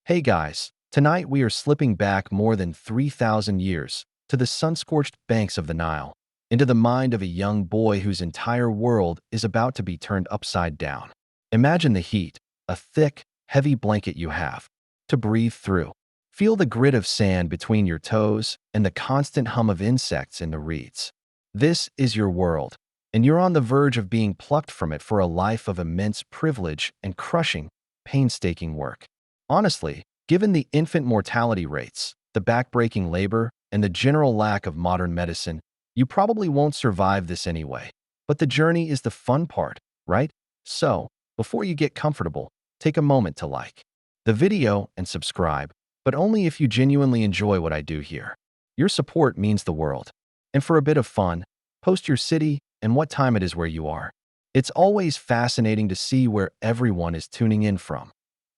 Hey guys, tonight we are slipping back more than 3,000 years to the sun-scorched banks of the Nile, into the mind of a young boy whose entire world is about to be turned upside down. Imagine the heat, a thick, heavy blanket you have to breathe through. Feel the grit of sand between your toes and the constant hum of insects in the reeds. This is your world, and you're on the verge of being plucked from it for a life of immense privilege and crushing, painstaking work. Honestly, given the infant mortality rates, the backbreaking labor, and the general lack of modern medicine, you probably won't survive this anyway. But the journey is the fun part, right? So, before you get comfortable, take a moment to like the video and subscribe, but only if you genuinely enjoy what I do here. Your support means the world. And for a bit of fun, post your city and what time it is where you are. It's always fascinating to see where everyone is tuning in from.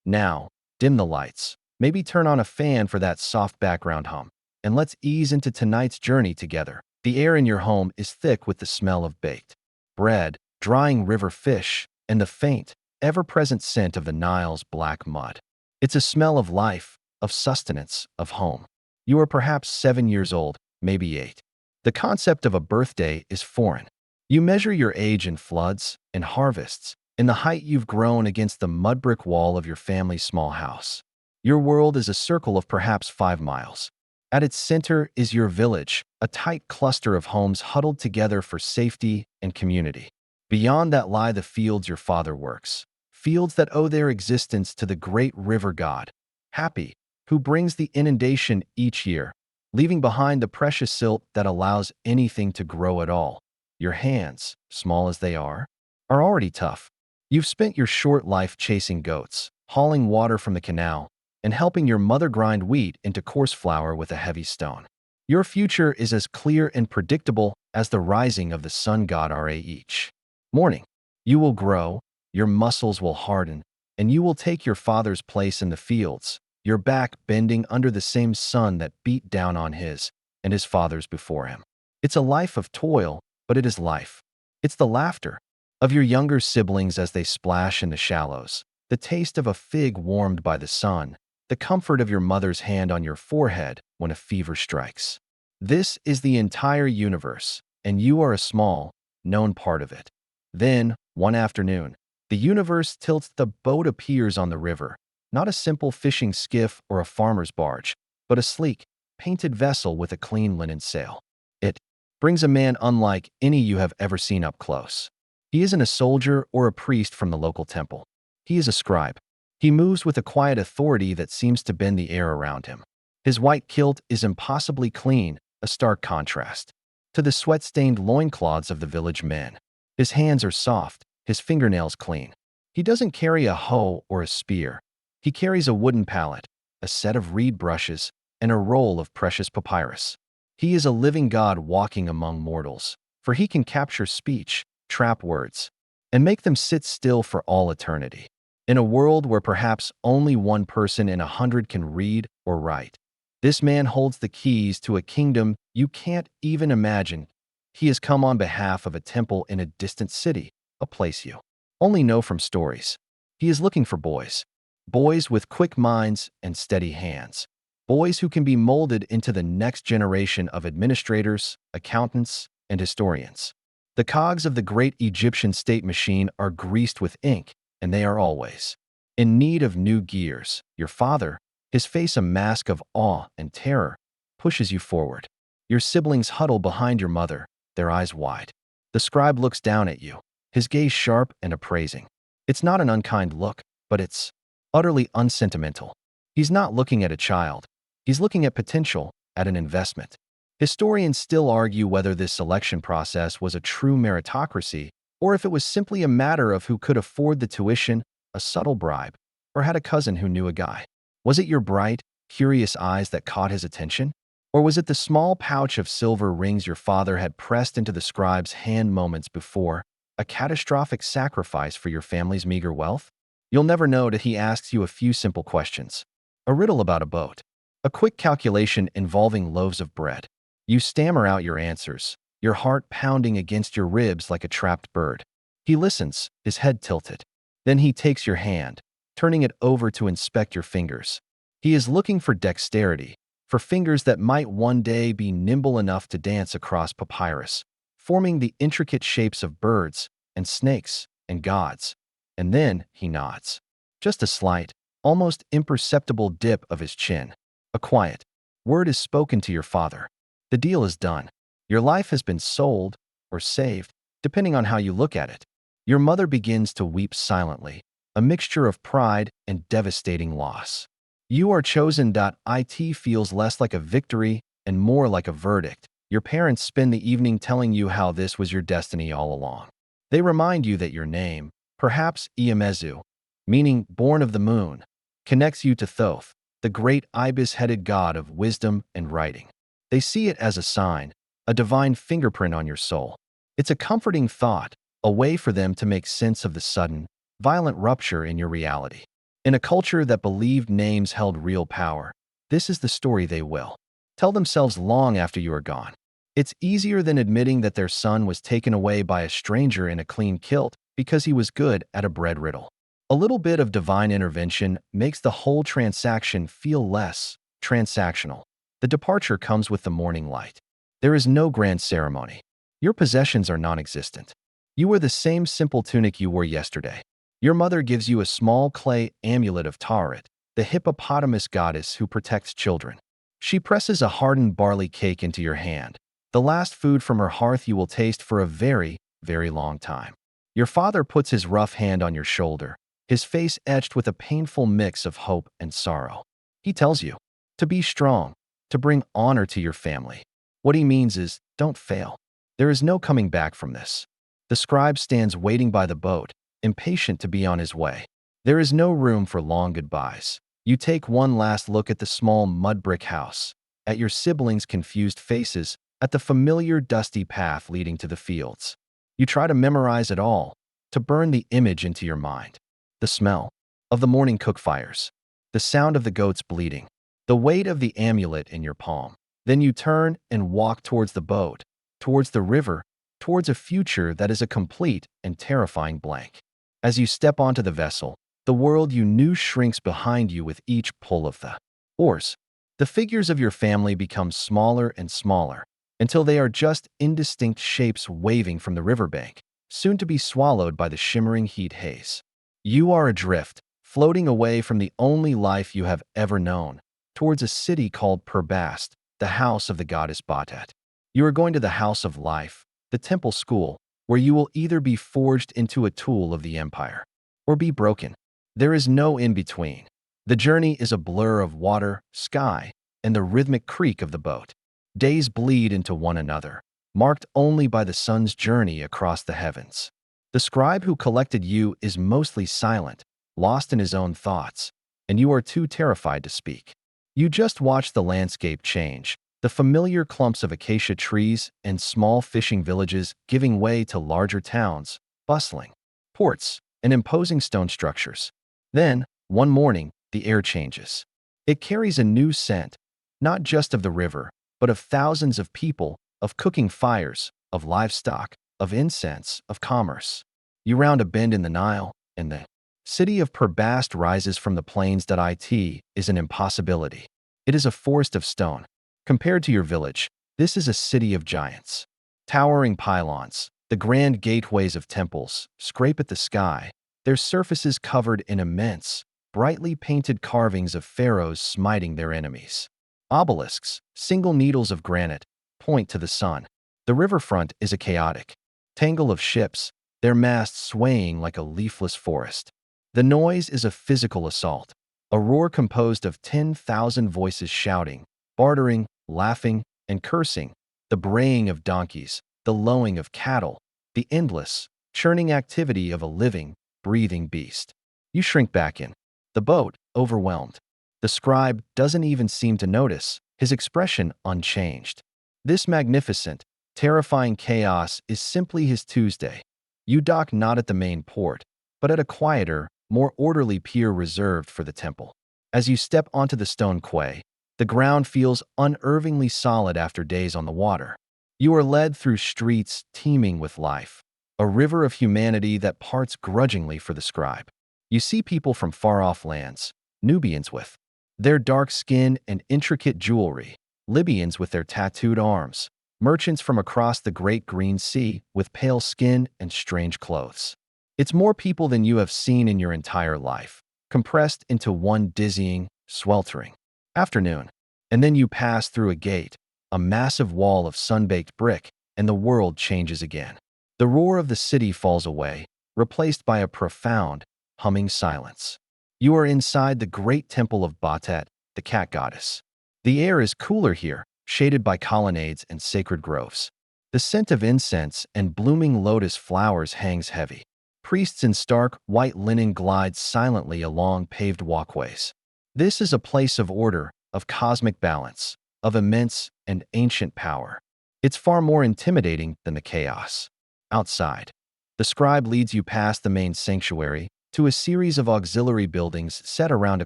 Now, dim the lights, maybe turn on a fan for that soft background hum, and let's ease into tonight's journey together. The air in your home is thick with the smell of baked bread, drying river fish, and the faint, ever-present scent of the Nile's black mud. It's a smell of life, of sustenance, of home. You are perhaps 7 years old, maybe 8. The concept of a birthday is foreign. You measure your age in floods and harvests, in the height you've grown against the mud brick wall of your family's small house. Your world is a circle of perhaps 5 miles. At its center is your village, a tight cluster of homes huddled together for safety and community. Beyond that lie the fields your father works, fields that owe their existence to the great river god, Happy, who brings the inundation each year, leaving behind the precious silt that allows anything to grow at all. Your hands, small as they are already tough. You've spent your short life chasing goats, hauling water from the canal, and helping your mother grind wheat into coarse flour with a heavy stone. Your future is as clear and predictable as the rising of the sun god Ra each morning. You will grow, your muscles will harden, and you will take your father's place in the fields, your back bending under the same sun that beat down on his and his father's before him. It's a life of toil, but it is life. It's the laughter of your younger siblings as they splash in the shallows, the taste of a fig warmed by the sun, the comfort of your mother's hand on your forehead when a fever strikes. This is the entire universe, and you are a small, known part of it. Then, one afternoon, the universe tilts, the boat appears on the river, not a simple fishing skiff or a farmer's barge, but a sleek, painted vessel with a clean linen sail. It brings a man unlike any you have ever seen up close. He isn't a soldier or a priest from the local temple. He is a scribe. He moves with a quiet authority that seems to bend the air around him. His white kilt is impossibly clean, a stark contrast to the sweat-stained loincloths of the village men. His hands are soft, his fingernails clean. He doesn't carry a hoe or a spear. He carries a wooden pallet, a set of reed brushes, and a roll of precious papyrus. He is a living god walking among mortals, for he can capture speech, trap words, and make them sit still for all eternity. In a world where perhaps only one person in 100 can read or write, this man holds the keys to a kingdom you can't even imagine. He has come on behalf of a temple in a distant city, a place you only know from stories. He is looking for boys. Boys with quick minds and steady hands. Boys who can be molded into the next generation of administrators, accountants, and historians. The cogs of the great Egyptian state machine are greased with ink, and they are always in need of new gears. Your father, his face a mask of awe and terror, pushes you forward. Your siblings huddle behind your mother, their eyes wide. The scribe looks down at you, his gaze sharp and appraising. It's not an unkind look, but it's utterly unsentimental. He's not looking at a child. He's looking at potential, at an investment. Historians still argue whether this selection process was a true meritocracy or if it was simply a matter of who could afford the tuition, a subtle bribe, or had a cousin who knew a guy. Was it your bright, curious eyes that caught his attention? Or was it the small pouch of silver rings your father had pressed into the scribe's hand moments before, a catastrophic sacrifice for your family's meager wealth? You'll never know till he asks you a few simple questions. A riddle about a boat. A quick calculation involving loaves of bread. You stammer out your answers, your heart pounding against your ribs like a trapped bird. He listens, his head tilted. Then he takes your hand, turning it over to inspect your fingers. He is looking for dexterity, for fingers that might one day be nimble enough to dance across papyrus, forming the intricate shapes of birds and snakes and gods. And then he nods. Just a slight, almost imperceptible dip of his chin. A quiet word is spoken to your father. The deal is done. Your life has been sold or saved, depending on how you look at it. Your mother begins to weep silently, a mixture of pride and devastating loss. You are chosen. It feels less like a victory and more like a verdict. Your parents spend the evening telling you how this was your destiny all along. They remind you that your name, perhaps Iemezu, meaning born of the moon, connects you to Thoth, the great ibis-headed god of wisdom and writing. They see it as a sign, a divine fingerprint on your soul. It's a comforting thought, a way for them to make sense of the sudden, violent rupture in your reality. In a culture that believed names held real power, this is the story they will tell themselves long after you are gone. It's easier than admitting that their son was taken away by a stranger in a clean kilt because he was good at a bread riddle. A little bit of divine intervention makes the whole transaction feel less transactional. The departure comes with the morning light. There is no grand ceremony. Your possessions are non-existent. You wear the same simple tunic you wore yesterday. Your mother gives you a small clay amulet of Tarit, the hippopotamus goddess who protects children. She presses a hardened barley cake into your hand, the last food from her hearth you will taste for a very, very long time. Your father puts his rough hand on your shoulder, his face etched with a painful mix of hope and sorrow. He tells you to be strong, to bring honor to your family. What he means is, don't fail. There is no coming back from this. The scribe stands waiting by the boat, impatient to be on his way. There is no room for long goodbyes. You take one last look at the small mud brick house, at your siblings' confused faces, at the familiar dusty path leading to the fields. You try to memorize it all, to burn the image into your mind. The smell of the morning cook fires, the sound of the goats bleating, the weight of the amulet in your palm. Then you turn and walk towards the boat, towards the river, towards a future that is a complete and terrifying blank. As you step onto the vessel, the world you knew shrinks behind you with each pull of the oars. The figures of your family become smaller and smaller, until they are just indistinct shapes waving from the riverbank, soon to be swallowed by the shimmering heat haze. You are adrift, floating away from the only life you have ever known, towards a city called Perbast, the house of the goddess Batet. You are going to the house of life, the temple school, where you will either be forged into a tool of the empire, or be broken. There is no in-between. The journey is a blur of water, sky, and the rhythmic creak of the boat. Days bleed into one another, marked only by the sun's journey across the heavens. The scribe who collected you is mostly silent, lost in his own thoughts, and you are too terrified to speak. You just watch the landscape change, the familiar clumps of acacia trees and small fishing villages giving way to larger towns, bustling ports, and imposing stone structures. Then, one morning, the air changes. It carries a new scent, not just of the river, but of thousands of people, of cooking fires, of livestock, of incense, of commerce. You round a bend in the Nile, and the city of Perbast rises from the plains. It is an impossibility. It is a forest of stone. Compared to your village, this is a city of giants. Towering pylons, the grand gateways of temples, scrape at the sky, their surfaces covered in immense, brightly painted carvings of pharaohs smiting their enemies. Obelisks, single needles of granite, point to the sun. The riverfront is a chaotic tangle of ships, their masts swaying like a leafless forest. The noise is a physical assault, a roar composed of 10,000 voices shouting, bartering, laughing, and cursing, the braying of donkeys, the lowing of cattle, the endless, churning activity of a living, breathing beast. You shrink back in the boat, overwhelmed. The scribe doesn't even seem to notice, his expression unchanged. This magnificent, terrifying chaos is simply his Tuesday. You dock not at the main port, but at a quieter, more orderly pier reserved for the temple. As you step onto the stone quay, the ground feels unnervingly solid after days on the water. You are led through streets teeming with life, a river of humanity that parts grudgingly for the scribe. You see people from far-off lands, Nubians with Their dark skin and intricate jewelry, Libyans with their tattooed arms, merchants from across the Great Green Sea with pale skin and strange clothes. It's more people than you have seen in your entire life, compressed into one dizzying, sweltering afternoon. And then you pass through a gate, a massive wall of sun-baked brick, and the world changes again. The roar of the city falls away, replaced by a profound, humming silence. You are inside the great temple of Batet, the cat goddess. The air is cooler here, shaded by colonnades and sacred groves. The scent of incense and blooming lotus flowers hangs heavy. Priests in stark, white linen glide silently along paved walkways. This is a place of order, of cosmic balance, of immense and ancient power. It's far more intimidating than the chaos. Outside, the scribe leads you past the main sanctuary to a series of auxiliary buildings set around a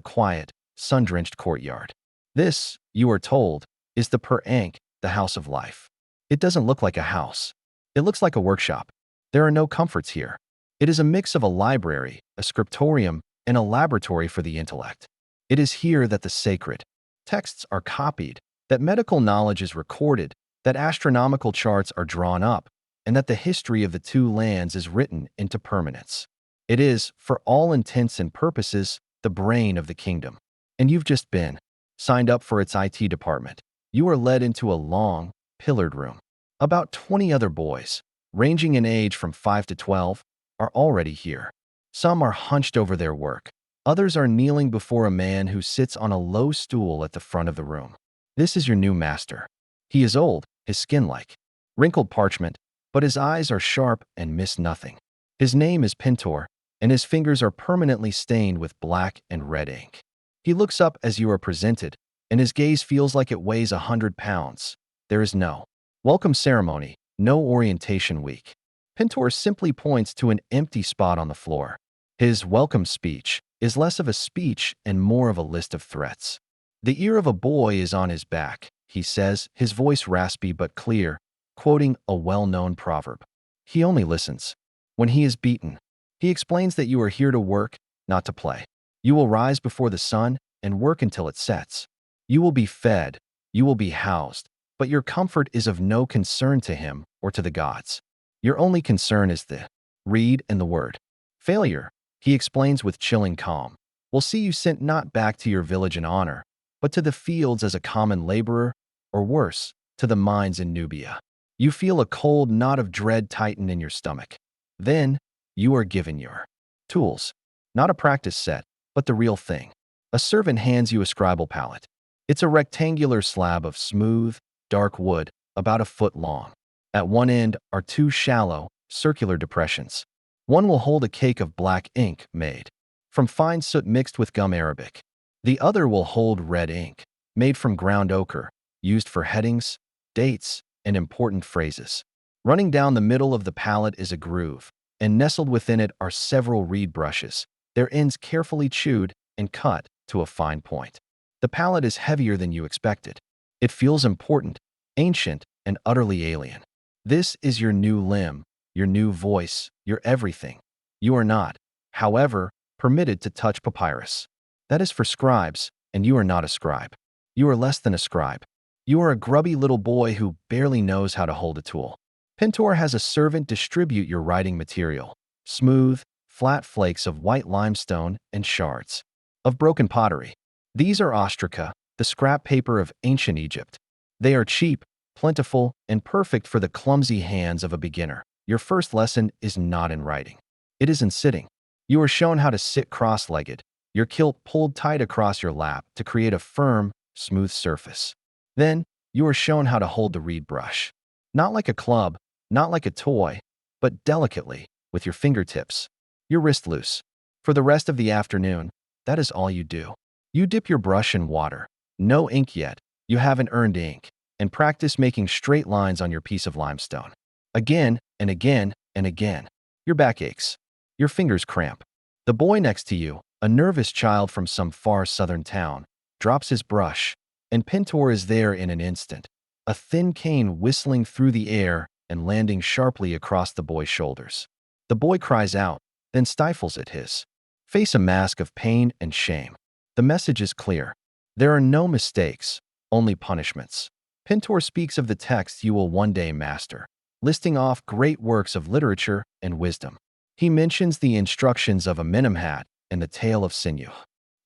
quiet, sun-drenched courtyard. This, you are told, is the per-ankh, the house of life. It doesn't look like a house. It looks like a workshop. There are no comforts here. It is a mix of a library, a scriptorium, and a laboratory for the intellect. It is here that the sacred texts are copied, that medical knowledge is recorded, that astronomical charts are drawn up, and that the history of the two lands is written into permanence. It is, for all intents and purposes, the brain of the kingdom. And you've just been signed up for its IT department. You are led into a long, pillared room. About 20 other boys, ranging in age from 5 to 12, are already here. Some are hunched over their work. Others are kneeling before a man who sits on a low stool at the front of the room. This is your new master. He is old, his skin like wrinkled parchment, but his eyes are sharp and miss nothing. His name is Pintor, and his fingers are permanently stained with black and red ink. He looks up as you are presented, and his gaze feels like it weighs 100 pounds. There is no welcome ceremony, no orientation week. Pintor simply points to an empty spot on the floor. His welcome speech is less of a speech and more of a list of threats. The ear of a boy is on his back, he says, his voice raspy but clear, quoting a well-known proverb. He only listens when he is beaten. He explains that you are here to work, not to play. You will rise before the sun and work until it sets. You will be fed, you will be housed, but your comfort is of no concern to him or to the gods. Your only concern is the reed and the word. Failure, he explains with chilling calm, will see you sent not back to your village in honor, but to the fields as a common laborer, or worse, to the mines in Nubia. You feel a cold knot of dread tighten in your stomach. Then, you are given your tools. Not a practice set, but the real thing. A servant hands you a scribal pallet. It's a rectangular slab of smooth, dark wood, about a foot long. At one end are two shallow, circular depressions. One will hold a cake of black ink made from fine soot mixed with gum arabic. The other will hold red ink, made from ground ochre, used for headings, dates, and important phrases. Running down the middle of the pallet is a groove, and nestled within it are several reed brushes, their ends carefully chewed and cut to a fine point. The pallet is heavier than you expected. It feels important, ancient, and utterly alien. This is your new limb, your new voice, your everything. You are not, however, permitted to touch papyrus. That is for scribes, and you are not a scribe. You are less than a scribe. You are a grubby little boy who barely knows how to hold a tool. Pintor has a servant distribute your writing material, smooth, flat flakes of white limestone and shards of broken pottery. These are ostraca, the scrap paper of ancient Egypt. They are cheap, plentiful, and perfect for the clumsy hands of a beginner. Your first lesson is not in writing. It is in sitting. You are shown how to sit cross-legged, your kilt pulled tight across your lap to create a firm, smooth surface. Then, you are shown how to hold the reed brush. Not like a club, not like a toy, but delicately, with your fingertips. Your wrist loose. For the rest of the afternoon, that is all you do. You dip your brush in water. No ink yet. You haven't earned ink. And practice making straight lines on your piece of limestone. Again and again and again. Your back aches. Your fingers cramp. The boy next to you, a nervous child from some far southern town, drops his brush, and Pintor is there in an instant, a thin cane whistling through the air and landing sharply across the boy's shoulders. The boy cries out, then stifles it, his face a mask of pain and shame. The message is clear. There are no mistakes, only punishments. Pintor speaks of the texts you will one day master, listing off great works of literature and wisdom. He mentions the instructions of Amenemhat and the tale of Sinuhe.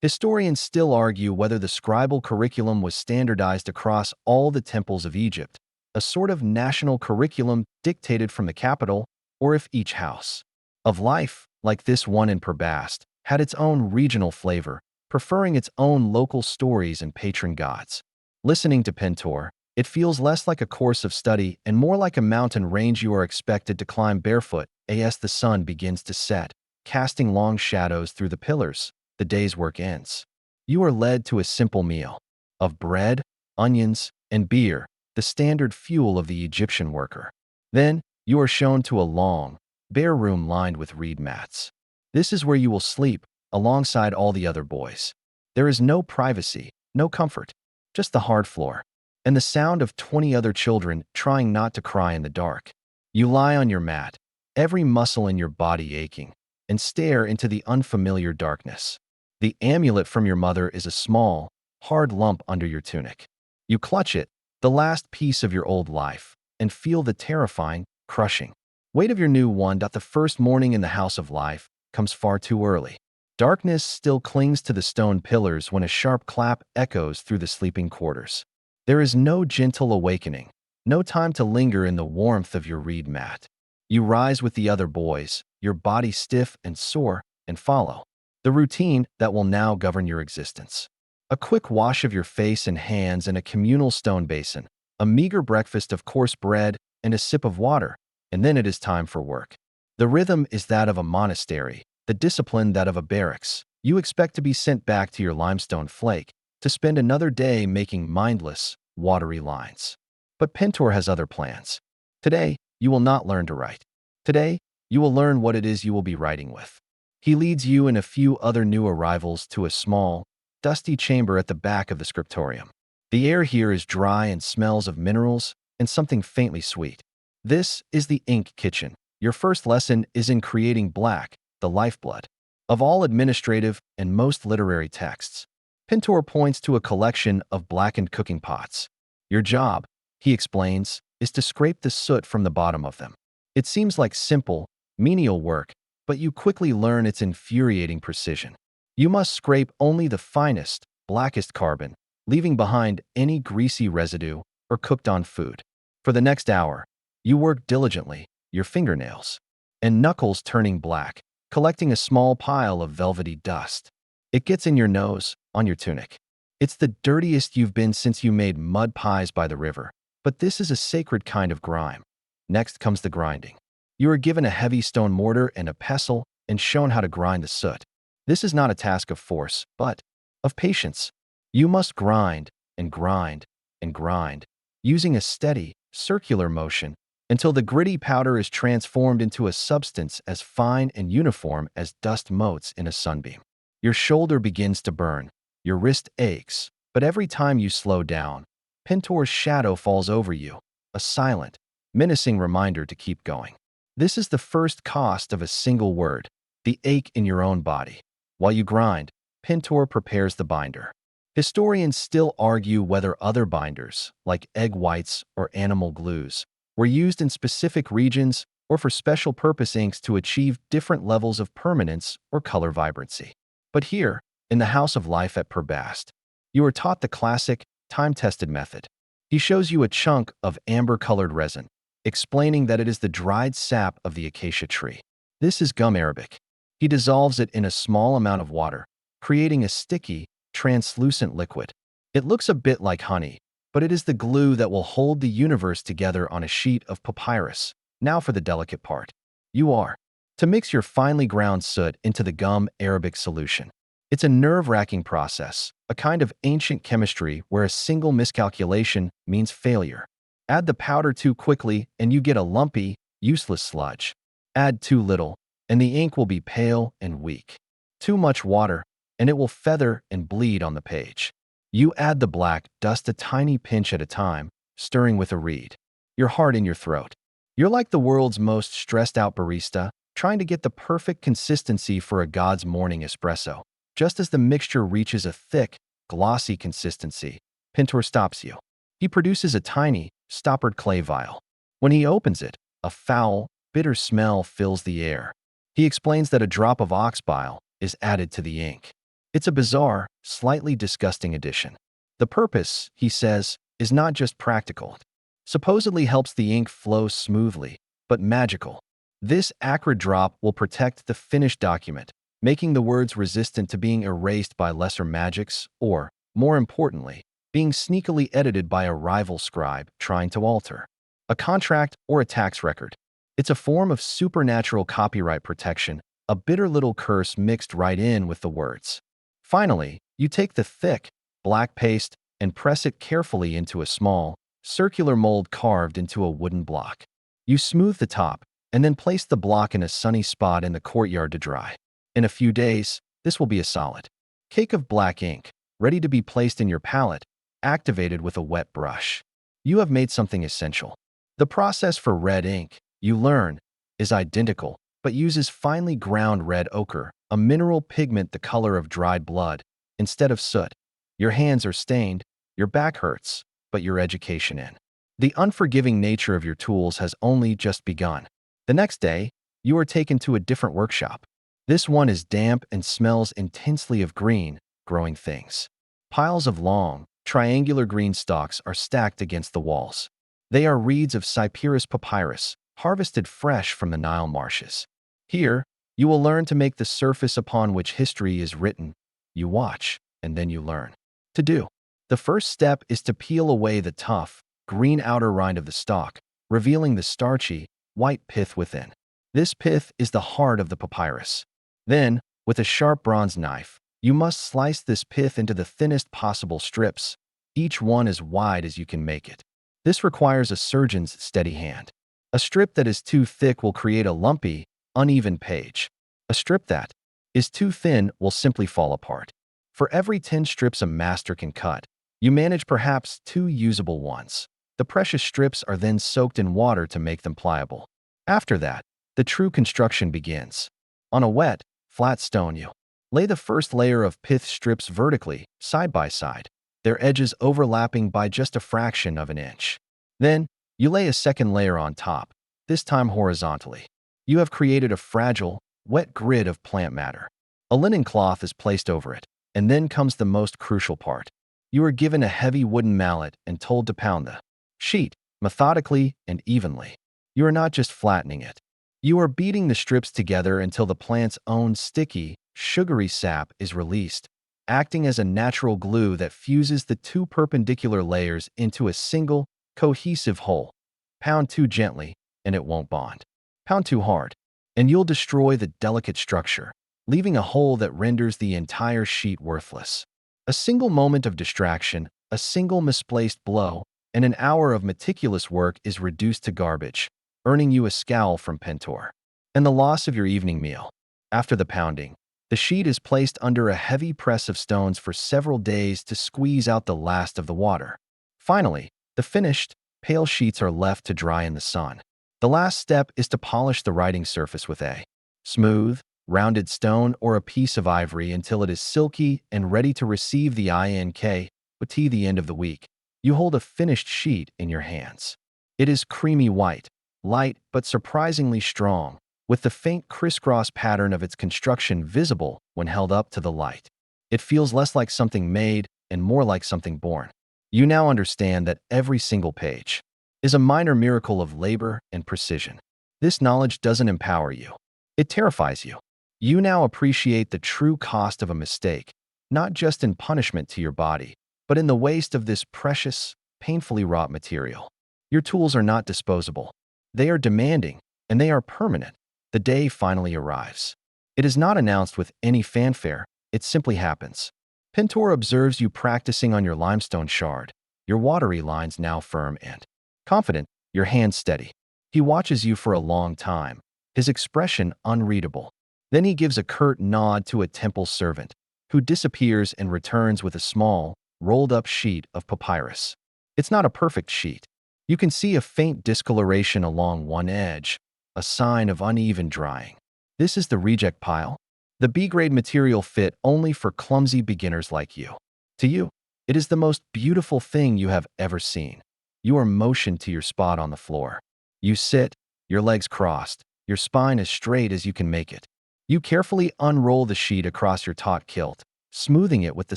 Historians still argue whether the scribal curriculum was standardized across all the temples of Egypt, a sort of national curriculum dictated from the capital, or if each house of life, like this one in Perbast, had its own regional flavor, preferring its own local stories and patron gods. Listening to Pintor, it feels less like a course of study and more like a mountain range you are expected to climb barefoot as the sun begins to set, casting long shadows through the pillars. The day's work ends. You are led to a simple meal of bread, onions, and beer, the standard fuel of the Egyptian worker. Then, you are shown to a long, bare room lined with reed mats. This is where you will sleep, alongside all the other boys. There is no privacy, no comfort, just the hard floor, and the sound of 20 other children trying not to cry in the dark. You lie on your mat, every muscle in your body aching, and stare into the unfamiliar darkness. The amulet from your mother is a small, hard lump under your tunic. You clutch it, the last piece of your old life, and feel the terrifying, crushing weight of your new one. The first morning in the house of life comes far too early. Darkness still clings to the stone pillars when a sharp clap echoes through the sleeping quarters. There is no gentle awakening, no time to linger in the warmth of your reed mat. You rise with the other boys, your body stiff and sore, and follow the routine that will now govern your existence. A quick wash of your face and hands in a communal stone basin, a meager breakfast of coarse bread, and a sip of water, and then it is time for work. The rhythm is that of a monastery, the discipline that of a barracks. You expect to be sent back to your limestone flake, to spend another day making mindless, watery lines. But Pintor has other plans. Today, you will not learn to write. Today, you will learn what it is you will be writing with. He leads you and a few other new arrivals to a small, dusty chamber at the back of the scriptorium. The air here is dry and smells of minerals and something faintly sweet. This is the ink kitchen. Your first lesson is in creating black, the lifeblood of all administrative and most literary texts. Pintor points to a collection of blackened cooking pots. Your job, he explains, is to scrape the soot from the bottom of them. It seems like simple, menial work, but you quickly learn its infuriating precision. You must scrape only the finest, blackest carbon, leaving behind any greasy residue or cooked-on food. For the next hour, you work diligently, your fingernails and knuckles turning black, collecting a small pile of velvety dust. It gets in your nose, on your tunic. It's the dirtiest you've been since you made mud pies by the river, but this is a sacred kind of grime. Next comes the grinding. You are given a heavy stone mortar and a pestle and shown how to grind the soot. This is not a task of force, but of patience. You must grind and grind and grind, using a steady, circular motion until the gritty powder is transformed into a substance as fine and uniform as dust motes in a sunbeam. Your shoulder begins to burn, your wrist aches, but every time you slow down, Pintor's shadow falls over you, a silent, menacing reminder to keep going. This is the first cost of a single word, the ache in your own body. While you grind, Pintor prepares the binder. Historians still argue whether other binders, like egg whites or animal glues, were used in specific regions or for special purpose inks to achieve different levels of permanence or color vibrancy. But here, in the House of Life at Perbast, you are taught the classic, time-tested method. He shows you a chunk of amber-colored resin, explaining that it is the dried sap of the acacia tree. This is gum arabic. He dissolves it in a small amount of water, creating a sticky, translucent liquid. It looks a bit like honey, but it is the glue that will hold the universe together on a sheet of papyrus. Now for the delicate part. You are to mix your finely ground soot into the gum arabic solution. It's a nerve-wracking process, a kind of ancient chemistry where a single miscalculation means failure. Add the powder too quickly and you get a lumpy, useless sludge. Add too little, and the ink will be pale and weak. Too much water, and it will feather and bleed on the page. You add the black dust a tiny pinch at a time, stirring with a reed, your heart in your throat. You're like the world's most stressed-out barista, trying to get the perfect consistency for a god's morning espresso. Just as the mixture reaches a thick, glossy consistency, Pintor stops you. He produces a tiny, stoppered clay vial. When he opens it, a foul, bitter smell fills the air. He explains that a drop of ox bile is added to the ink. It's a bizarre, slightly disgusting addition. The purpose, he says, is not just practical. It supposedly helps the ink flow smoothly, but magical. This acrid drop will protect the finished document, making the words resistant to being erased by lesser magics or, more importantly, being sneakily edited by a rival scribe trying to alter a contract or a tax record. It's a form of supernatural copyright protection, a bitter little curse mixed right in with the words. Finally, you take the thick, black paste and press it carefully into a small, circular mold carved into a wooden block. You smooth the top and then place the block in a sunny spot in the courtyard to dry. In a few days, this will be a solid cake of black ink, ready to be placed in your palette, activated with a wet brush. You have made something essential. The process for red ink, you learn, is identical, but uses finely ground red ochre, a mineral pigment the color of dried blood, instead of soot. Your hands are stained, your back hurts, but your education in. The unforgiving nature of your tools has only just begun. The next day, you are taken to a different workshop. This one is damp and smells intensely of green, growing things. Piles of long, triangular green stalks are stacked against the walls. They are reeds of Cyperus papyrus, harvested fresh from the Nile marshes. Here, you will learn to make the surface upon which history is written. You watch, and then you learn. To do. The first step is to peel away the tough, green outer rind of the stalk, revealing the starchy, white pith within. This pith is the heart of the papyrus. Then, with a sharp bronze knife, you must slice this pith into the thinnest possible strips, each one as wide as you can make it. This requires a surgeon's steady hand. A strip that is too thick will create a lumpy, uneven page. A strip that is too thin will simply fall apart. For every 10 strips a master can cut, you manage perhaps 2 usable ones. The precious strips are then soaked in water to make them pliable. After that, the true construction begins. On a wet, flat stone you lay the first layer of pith strips vertically, side by side, their edges overlapping by just a fraction of an inch. Then, you lay a second layer on top, this time horizontally. You have created a fragile, wet grid of plant matter. A linen cloth is placed over it, and then comes the most crucial part. You are given a heavy wooden mallet and told to pound the sheet methodically and evenly. You are not just flattening it. You are beating the strips together until the plant's own sticky, sugary sap is released, acting as a natural glue that fuses the 2 perpendicular layers into a single, cohesive whole. Pound too gently, and it won't bond. Pound too hard, and you'll destroy the delicate structure, leaving a hole that renders the entire sheet worthless. A single moment of distraction, a single misplaced blow, and an hour of meticulous work is reduced to garbage, earning you a scowl from Pintor. And the loss of your evening meal. After the pounding, the sheet is placed under a heavy press of stones for several days to squeeze out the last of the water. Finally, the finished, pale sheets are left to dry in the sun. The last step is to polish the writing surface with a smooth, rounded stone or a piece of ivory until it is silky and ready to receive the ink. At the end of the week, you hold a finished sheet in your hands. It is creamy white, light but surprisingly strong, with the faint crisscross pattern of its construction visible when held up to the light. It feels less like something made and more like something born. You now understand that every single page is a minor miracle of labor and precision. This knowledge doesn't empower you. It terrifies you. You now appreciate the true cost of a mistake, not just in punishment to your body, but in the waste of this precious, painfully wrought material. Your tools are not disposable. They are demanding, and they are permanent. The day finally arrives. It is not announced with any fanfare, it simply happens. Pintor observes you practicing on your limestone shard, your watery lines now firm and confident, your hands steady. He watches you for a long time, his expression unreadable. Then he gives a curt nod to a temple servant, who disappears and returns with a small, rolled-up sheet of papyrus. It's not a perfect sheet. You can see a faint discoloration along one edge, a sign of uneven drying. This is the reject pile, the B-grade material fit only for clumsy beginners like you. To you, it is the most beautiful thing you have ever seen. You are motioned to your spot on the floor. You sit, your legs crossed, your spine as straight as you can make it. You carefully unroll the sheet across your taut kilt, smoothing it with the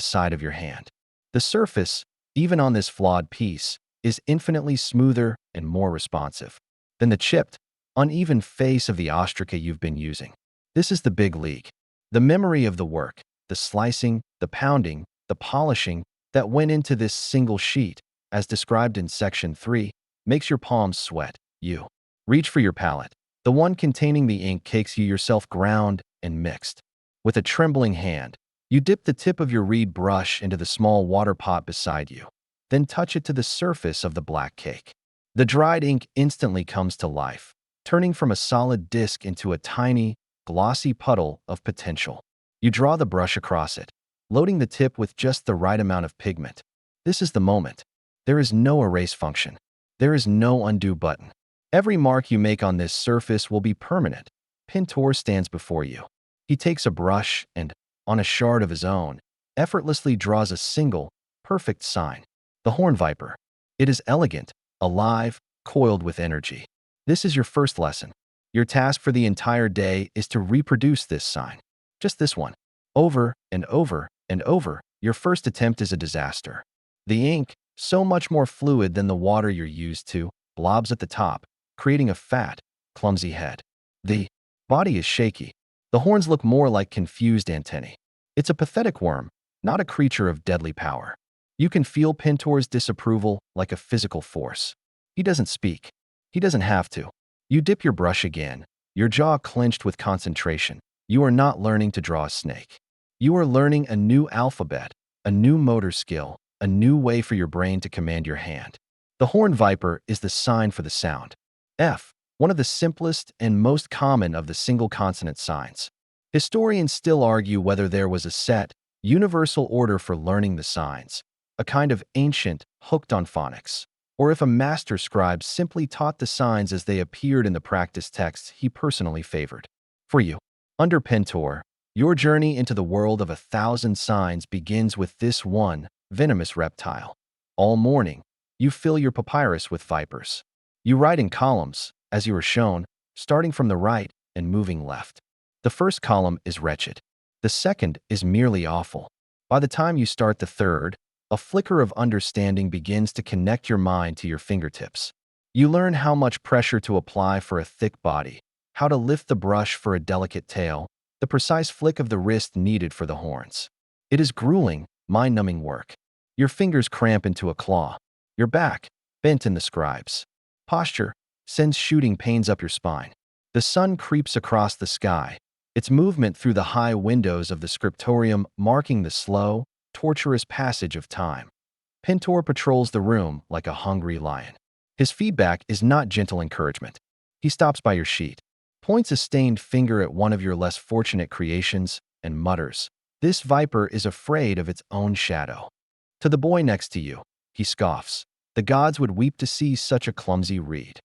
side of your hand. The surface, even on this flawed piece, is infinitely smoother and more responsive than the chipped, uneven face of the ostraca you've been using. This is the big league. The memory of the work, the slicing, the pounding, the polishing that went into this single sheet, as described in Section 3, makes your palms sweat. You reach for your palette, the one containing the ink cakes you yourself ground and mixed. With a trembling hand, you dip the tip of your reed brush into the small water pot beside you, then touch it to the surface of the black cake. The dried ink instantly comes to life, turning from a solid disc into a tiny, glossy puddle of potential. You draw the brush across it, loading the tip with just the right amount of pigment. This is the moment. There is no erase function. There is no undo button. Every mark you make on this surface will be permanent. Pintor stands before you. He takes a brush and, on a shard of his own, effortlessly draws a single, perfect sign. The horn viper. It is elegant, alive, coiled with energy. This is your first lesson. Your task for the entire day is to reproduce this sign. Just this one. Over and over and over. Your first attempt is a disaster. The ink, so much more fluid than the water you're used to, blobs at the top, creating a fat, clumsy head. The body is shaky. The horns look more like confused antennae. It's a pathetic worm, not a creature of deadly power. You can feel Pintor's disapproval like a physical force. He doesn't speak. He doesn't have to. You dip your brush again, your jaw clenched with concentration. You are not learning to draw a snake. You are learning a new alphabet, a new motor skill, a new way for your brain to command your hand. The horn viper is the sign for the sound. F, one of the simplest and most common of the single consonant signs. Historians still argue whether there was a set, universal order for learning the signs, a kind of ancient, hooked on phonics, or if a master scribe simply taught the signs as they appeared in the practice texts he personally favored. For you, under Pintor, your journey into the world of 1,000 signs begins with this one venomous reptile. All morning, you fill your papyrus with vipers. You write in columns, as you are shown, starting from the right and moving left. The first column is wretched. The second is merely awful. By the time you start the third, a flicker of understanding begins to connect your mind to your fingertips. You learn how much pressure to apply for a thick body, how to lift the brush for a delicate tail, the precise flick of the wrist needed for the horns. It is grueling, mind-numbing work. Your fingers cramp into a claw. Your back, bent in the scribe's posture, sends shooting pains up your spine. The sun creeps across the sky, its movement through the high windows of the scriptorium marking the slow, torturous passage of time. Pintor patrols the room like a hungry lion. His feedback is not gentle encouragement. He stops by your sheet, points a stained finger at one of your less fortunate creations, and mutters, "This viper is afraid of its own shadow." To the boy next to you, he scoffs. The gods would weep to see such a clumsy reed.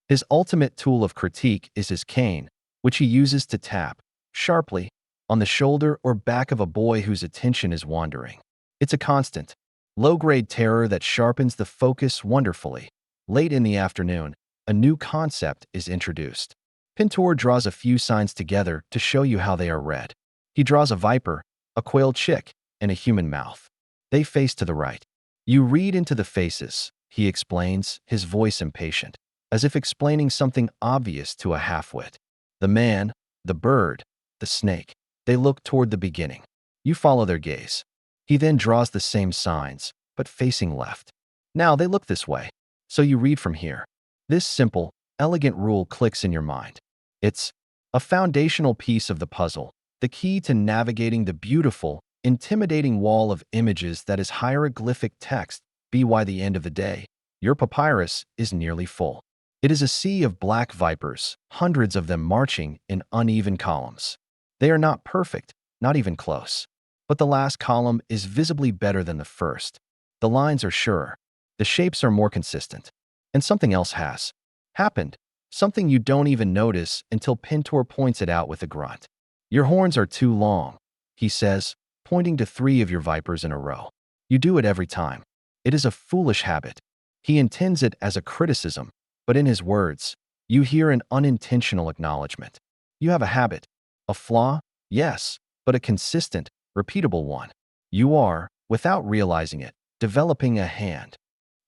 His ultimate tool of critique is his cane, which he uses to tap, sharply, on the shoulder or back of a boy whose attention is wandering. It's a constant, low-grade terror that sharpens the focus wonderfully. Late in the afternoon, a new concept is introduced. Pintor draws a few signs together to show you how they are read. He draws a viper, a quail chick, and a human mouth. They face to the right. You read into the faces, he explains, his voice impatient, as if explaining something obvious to a half-wit. The man, the bird, the snake. They look toward the beginning. You follow their gaze. He then draws the same signs, but facing left. Now they look this way. So you read from here. This simple, elegant rule clicks in your mind. It's a foundational piece of the puzzle, the key to navigating the beautiful, intimidating wall of images that is hieroglyphic text. By the end of the day, your papyrus is nearly full. It is a sea of black vipers, hundreds of them marching in uneven columns. They are not perfect, not even close. But the last column is visibly better than the first. The lines are surer. The shapes are more consistent. And something else has happened. Something you don't even notice until Pintor points it out with a grunt. Your horns are too long, he says, pointing to 3 of your vipers in a row. You do it every time. It is a foolish habit. He intends it as a criticism, but in his words, you hear an unintentional acknowledgement. You have a habit. A flaw? Yes, but a consistent, repeatable one. You are, without realizing it, developing a hand.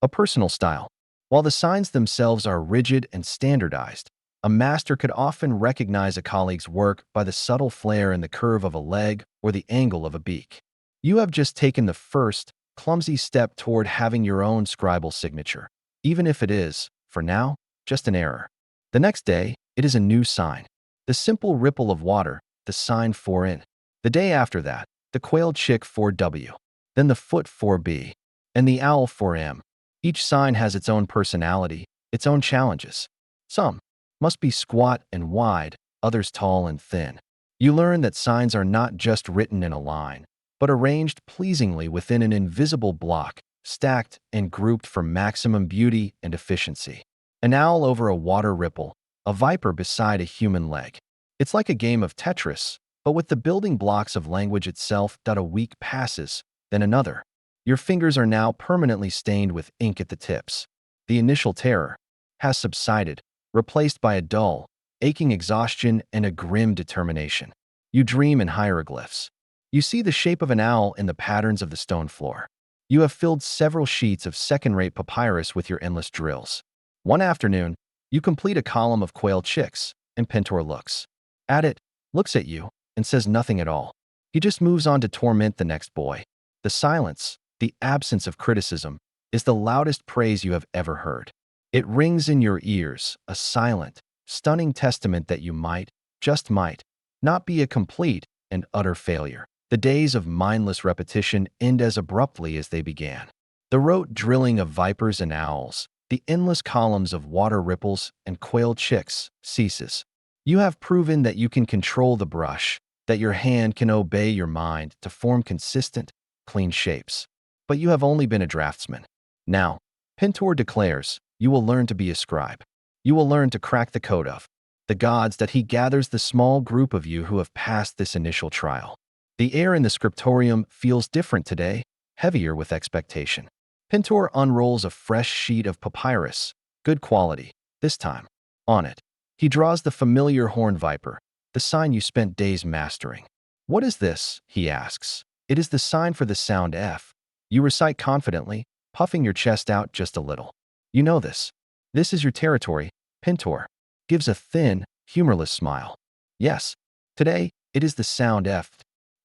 A personal style. While the signs themselves are rigid and standardized, a master could often recognize a colleague's work by the subtle flair in the curve of a leg or the angle of a beak. You have just taken the first, clumsy step toward having your own scribal signature, even if it is, for now, just an error. The next day, it is a new sign. The simple ripple of water, the sign 4N. The day after that, the quail chick 4W. Then the foot 4B. And the owl 4M. Each sign has its own personality, its own challenges. Some must be squat and wide, others tall and thin. You learn that signs are not just written in a line, but arranged pleasingly within an invisible block, stacked and grouped for maximum beauty and efficiency. An owl over a water ripple, a viper beside a human leg. It's like a game of Tetris, but with the building blocks of language itself. A week passes, then another. Your fingers are now permanently stained with ink at the tips. The initial terror has subsided, replaced by a dull, aching exhaustion and a grim determination. You dream in hieroglyphs. You see the shape of an owl in the patterns of the stone floor. You have filled several sheets of second-rate papyrus with your endless drills. One afternoon, you complete a column of quail chicks, and Pintor looks at it, looks at you, and says nothing at all. He just moves on to torment the next boy. The silence, the absence of criticism, is the loudest praise you have ever heard. It rings in your ears, a silent, stunning testament that you might, just might, not be a complete and utter failure. The days of mindless repetition end as abruptly as they began. The rote drilling of vipers and owls, the endless columns of water ripples and quail chicks, ceases. You have proven that you can control the brush, that your hand can obey your mind to form consistent, clean shapes. But you have only been a draftsman. Now, Pintor declares, you will learn to be a scribe. You will learn to crack the code of the gods that he gathers the small group of you who have passed this initial trial. The air in the scriptorium feels different today, heavier with expectation. Pintor unrolls a fresh sheet of papyrus, good quality, this time. On it, he draws the familiar horned viper, the sign you spent days mastering. What is this? He asks. It is the sign for the sound F. You recite confidently, puffing your chest out just a little. You know this. This is your territory. Pintor gives a thin, humorless smile. Yes, today it is the sound F.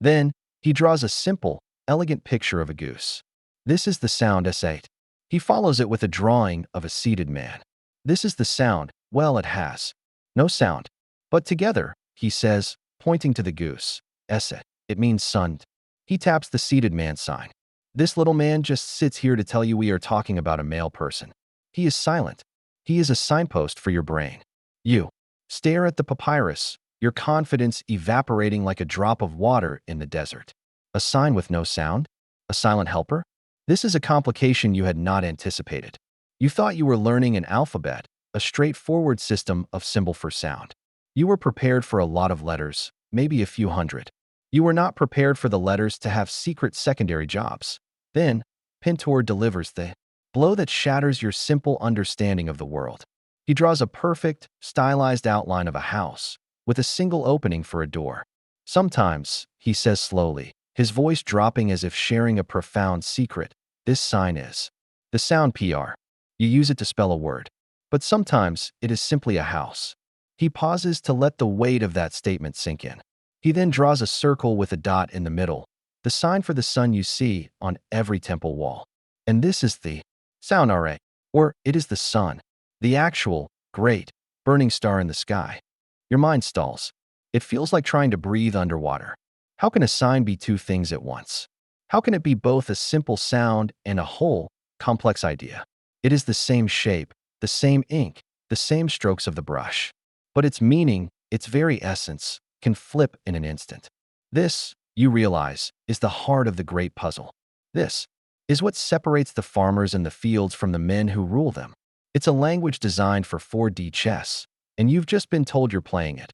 Then, he draws a simple, elegant picture of a goose. This is the sound S8. He follows it with a drawing of a seated man. This is the sound, well, it has no sound. But together, he says, pointing to the goose, S8. It means sun. He taps the seated man sign. This little man just sits here to tell you we are talking about a male person. He is silent. He is a signpost for your brain. You stare at the papyrus, your confidence evaporating like a drop of water in the desert. A sign with no sound? A silent helper? This is a complication you had not anticipated. You thought you were learning an alphabet, a straightforward system of symbol for sound. You were prepared for a lot of letters, maybe a few hundred. You were not prepared for the letters to have secret secondary jobs. Then, Pintor delivers the blow that shatters your simple understanding of the world. He draws a perfect, stylized outline of a house, with a single opening for a door. Sometimes, he says slowly, his voice dropping as if sharing a profound secret, this sign is the sound PR. You use it to spell a word. But sometimes, it is simply a house. He pauses to let the weight of that statement sink in. He then draws a circle with a dot in the middle, the sign for the sun you see on every temple wall. And this is the sound array, or it is the sun, the actual, great, burning star in the sky. Your mind stalls. It feels like trying to breathe underwater. How can a sign be two things at once? How can it be both a simple sound and a whole, complex idea? It is the same shape, the same ink, the same strokes of the brush. But its meaning, its very essence, can flip in an instant. This, you realize, is the heart of the great puzzle. This is what separates the farmers in the fields from the men who rule them. It's a language designed for 4D chess, and you've just been told you're playing it.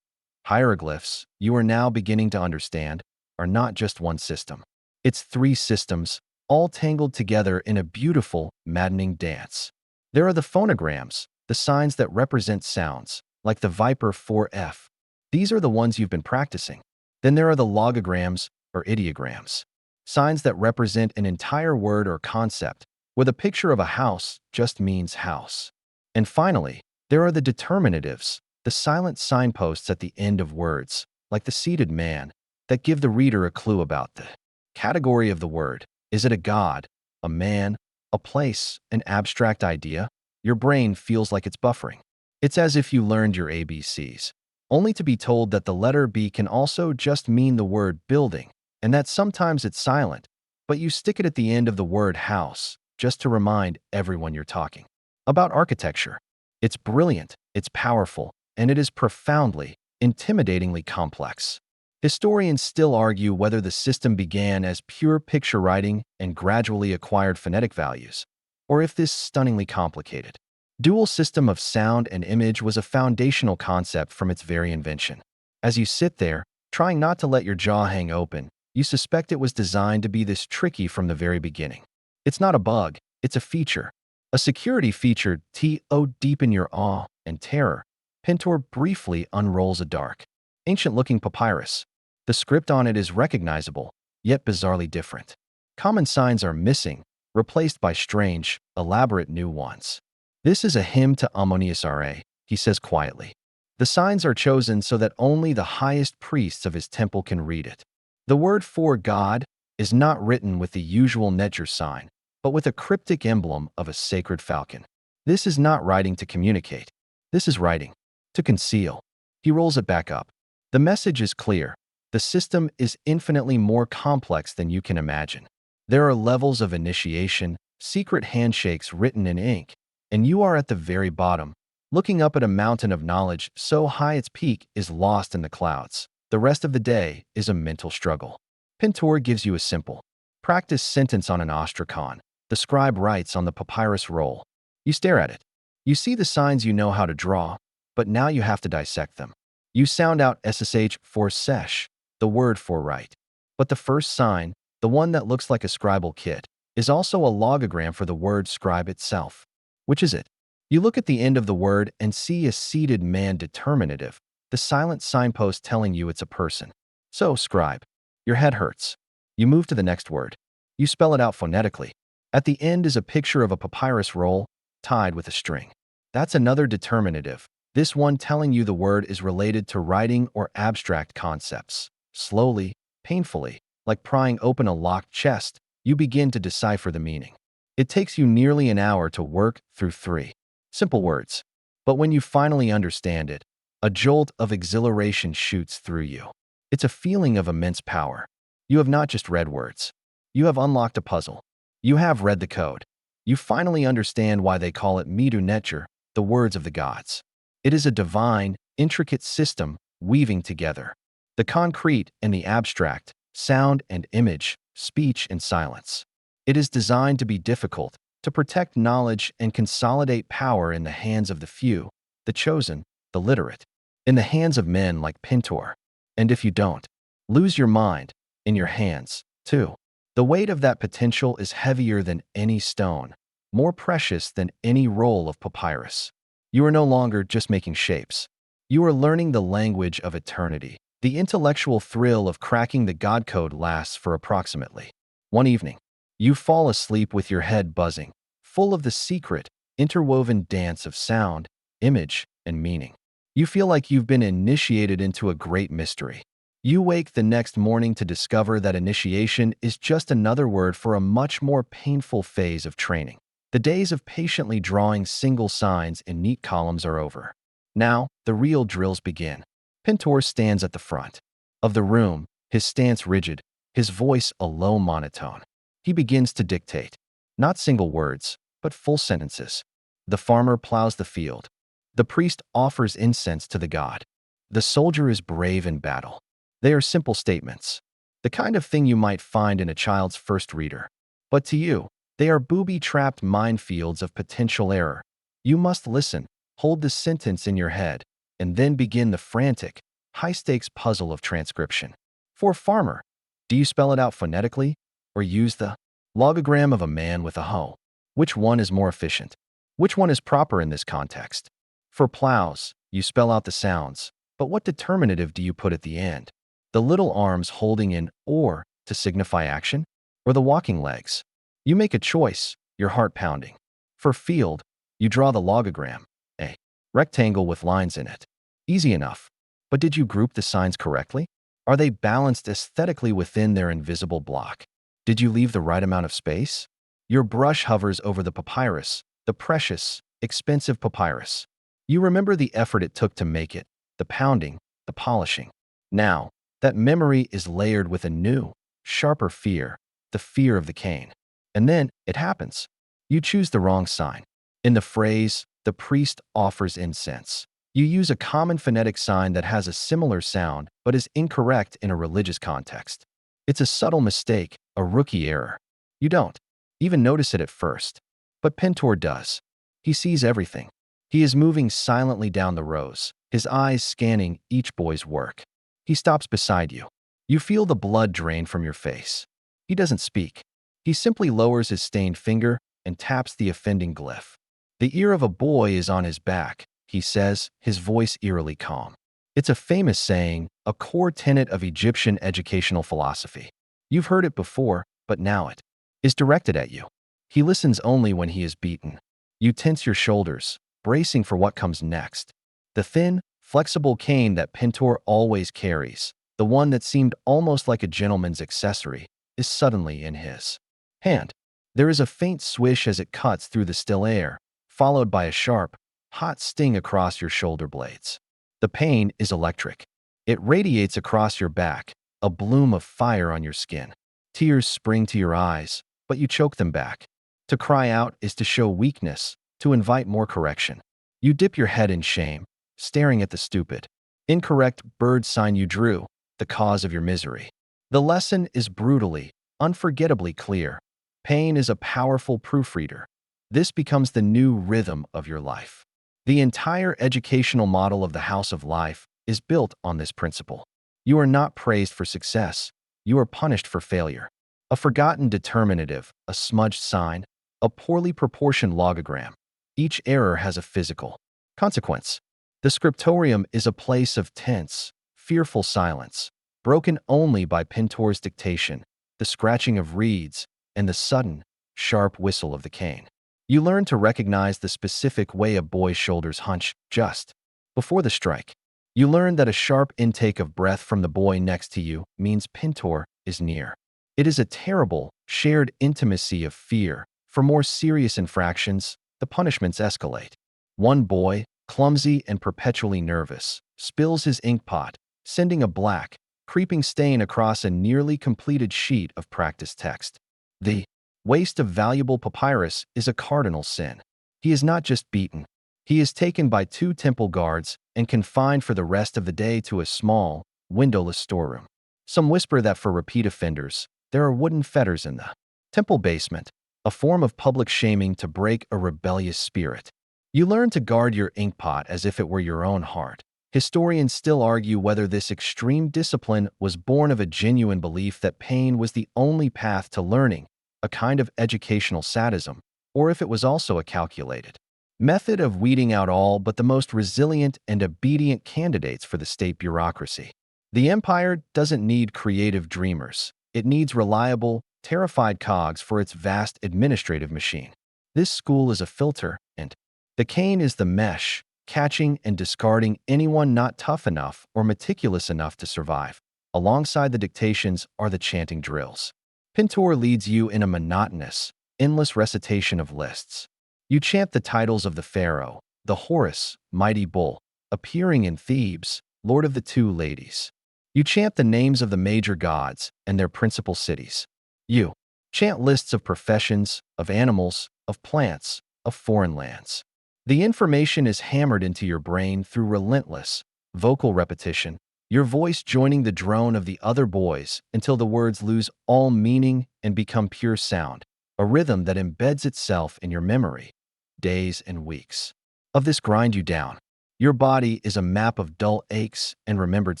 Hieroglyphs, you are now beginning to understand, are not just one system. It's three systems, all tangled together in a beautiful, maddening dance. There are the phonograms, the signs that represent sounds, like the Viper 4F. These are the ones you've been practicing. Then there are the logograms or ideograms, signs that represent an entire word or concept, where the picture of a house just means house. And finally, there are the determinatives, the silent signposts at the end of words, like the seated man, that give the reader a clue about the category of the word. Is it a god, a man, a place, an abstract idea? Your brain feels like it's buffering. It's as if you learned your ABCs, only to be told that the letter B can also just mean the word building, and that sometimes it's silent, but you stick it at the end of the word house, just to remind everyone you're talking about architecture. It's brilliant, it's powerful, and it is profoundly, intimidatingly complex. Historians still argue whether the system began as pure picture writing and gradually acquired phonetic values, or if this stunningly complicated dual system of sound and image was a foundational concept from its very invention. As you sit there, trying not to let your jaw hang open, you suspect it was designed to be this tricky from the very beginning. It's not a bug, it's a feature. A security feature deep in your awe and terror. Pintor briefly unrolls a dark, ancient-looking papyrus. The script on it is recognizable, yet bizarrely different. Common signs are missing, replaced by strange, elaborate new ones. This is a hymn to Ammonius Ra, he says quietly. The signs are chosen so that only the highest priests of his temple can read it. The word for God is not written with the usual Nedger sign, but with a cryptic emblem of a sacred falcon. This is not writing to communicate. This is writing to conceal. He rolls it back up. The message is clear. The system is infinitely more complex than you can imagine. There are levels of initiation, secret handshakes written in ink, and you are at the very bottom, looking up at a mountain of knowledge so high its peak is lost in the clouds. The rest of the day is a mental struggle. Pintor gives you a simple, practice sentence on an ostrakhan. The scribe writes on the papyrus roll. You stare at it. You see the signs you know how to draw, but now you have to dissect them. You sound out SSH for sesh, the word for write. But the first sign, the one that looks like a scribal kit, is also a logogram for the word scribe itself. Which is it? You look at the end of the word and see a seated man determinative, the silent signpost telling you it's a person. So, scribe. Your head hurts. You move to the next word. You spell it out phonetically. At the end is a picture of a papyrus roll tied with a string. That's another determinative, this one telling you the word is related to writing or abstract concepts. Slowly, painfully, like prying open a locked chest, you begin to decipher the meaning. It takes you nearly an hour to work through 3 simple words. But when you finally understand it, a jolt of exhilaration shoots through you. It's a feeling of immense power. You have not just read words. You have unlocked a puzzle. You have read the code. You finally understand why they call it Midu Netcher, the words of the gods. It is a divine, intricate system weaving together the concrete and the abstract, sound and image, speech and silence. It is designed to be difficult, to protect knowledge and consolidate power in the hands of the few, the chosen, the literate, in the hands of men like Pintor. And if you don't, lose your mind, in your hands, too. The weight of that potential is heavier than any stone, more precious than any roll of papyrus. You are no longer just making shapes. You are learning the language of eternity. The intellectual thrill of cracking the God code lasts for approximately one evening. You fall asleep with your head buzzing, full of the secret, interwoven dance of sound, image, and meaning. You feel like you've been initiated into a great mystery. You wake the next morning to discover that initiation is just another word for a much more painful phase of training. The days of patiently drawing single signs in neat columns are over. Now, the real drills begin. Pintor stands at the front of the room, his stance rigid, his voice a low monotone. He begins to dictate, not single words, but full sentences. The farmer plows the field. The priest offers incense to the god. The soldier is brave in battle. They are simple statements, the kind of thing you might find in a child's first reader. But to you, they are booby-trapped minefields of potential error. You must listen, hold the sentence in your head, and then begin the frantic, high-stakes puzzle of transcription. For farmer, do you spell it out phonetically or use the Logogram of a man with a hoe. Which one is more efficient? Which one is proper in this context? For plows, you spell out the sounds, but what determinative do you put at the end? The little arms holding in or to signify action, or the walking legs? You make a choice, your heart pounding. For field, you draw the logogram, a rectangle with lines in it. Easy enough. But did you group the signs correctly? Are they balanced aesthetically within their invisible block? Did you leave the right amount of space? Your brush hovers over the papyrus, the precious, expensive papyrus. You remember the effort it took to make it, the pounding, the polishing. Now, that memory is layered with a new, sharper fear, the fear of the cane. And then it happens. You choose the wrong sign. In the phrase, the priest offers incense, you use a common phonetic sign that has a similar sound but is incorrect in a religious context. It's a subtle mistake, a rookie error. You don't even notice it at first. But Pintor does. He sees everything. He is moving silently down the rows, his eyes scanning each boy's work. He stops beside you. You feel the blood drain from your face. He doesn't speak. He simply lowers his stained finger and taps the offending glyph. The ear of a boy is on his back, he says, his voice eerily calm. It's a famous saying, a core tenet of Egyptian educational philosophy. You've heard it before, but now it is directed at you. He listens only when he is beaten. You tense your shoulders, bracing for what comes next. The thin, flexible cane that Pintor always carries, the one that seemed almost like a gentleman's accessory, is suddenly in his hand. There is a faint swish as it cuts through the still air, followed by a sharp, hot sting across your shoulder blades. The pain is electric. It radiates across your back, a bloom of fire on your skin. Tears spring to your eyes, but you choke them back. To cry out is to show weakness, to invite more correction. You dip your head in shame, staring at the stupid, incorrect bird sign you drew, the cause of your misery. The lesson is brutally, unforgettably clear. Pain is a powerful proofreader. This becomes the new rhythm of your life. The entire educational model of the House of Life is built on this principle. You are not praised for success. You are punished for failure. A forgotten determinative, a smudged sign, a poorly proportioned logogram. Each error has a physical consequence. The scriptorium is a place of tense, fearful silence, broken only by Pintor's dictation, the scratching of reeds, and the sudden, sharp whistle of the cane. You learn to recognize the specific way a boy's shoulders hunch just before the strike. You learn that a sharp intake of breath from the boy next to you means Pintor is near. It is a terrible, shared intimacy of fear. For more serious infractions, the punishments escalate. One boy, clumsy and perpetually nervous, spills his inkpot, sending a black, creeping stain across a nearly completed sheet of practice text. The waste of valuable papyrus is a cardinal sin. He is not just beaten. He is taken by 2 temple guards and confined for the rest of the day to a small, windowless storeroom. Some whisper that for repeat offenders, there are wooden fetters in the temple basement, a form of public shaming to break a rebellious spirit. You learn to guard your inkpot as if it were your own heart. Historians still argue whether this extreme discipline was born of a genuine belief that pain was the only path to learning, a kind of educational sadism, or if it was also a calculated method of weeding out all but the most resilient and obedient candidates for the state bureaucracy. The empire doesn't need creative dreamers. It needs reliable, terrified cogs for its vast administrative machine. This school is a filter, and the cane is the mesh, catching and discarding anyone not tough enough or meticulous enough to survive. Alongside the dictations are the chanting drills. Pintor leads you in a monotonous, endless recitation of lists. You chant the titles of the pharaoh, the Horus, mighty bull, appearing in Thebes, lord of the 2 ladies. You chant the names of the major gods and their principal cities. You chant lists of professions, of animals, of plants, of foreign lands. The information is hammered into your brain through relentless, vocal repetition, your voice joining the drone of the other boys until the words lose all meaning and become pure sound, a rhythm that embeds itself in your memory, days and weeks. Of this grind you down. Your body is a map of dull aches and remembered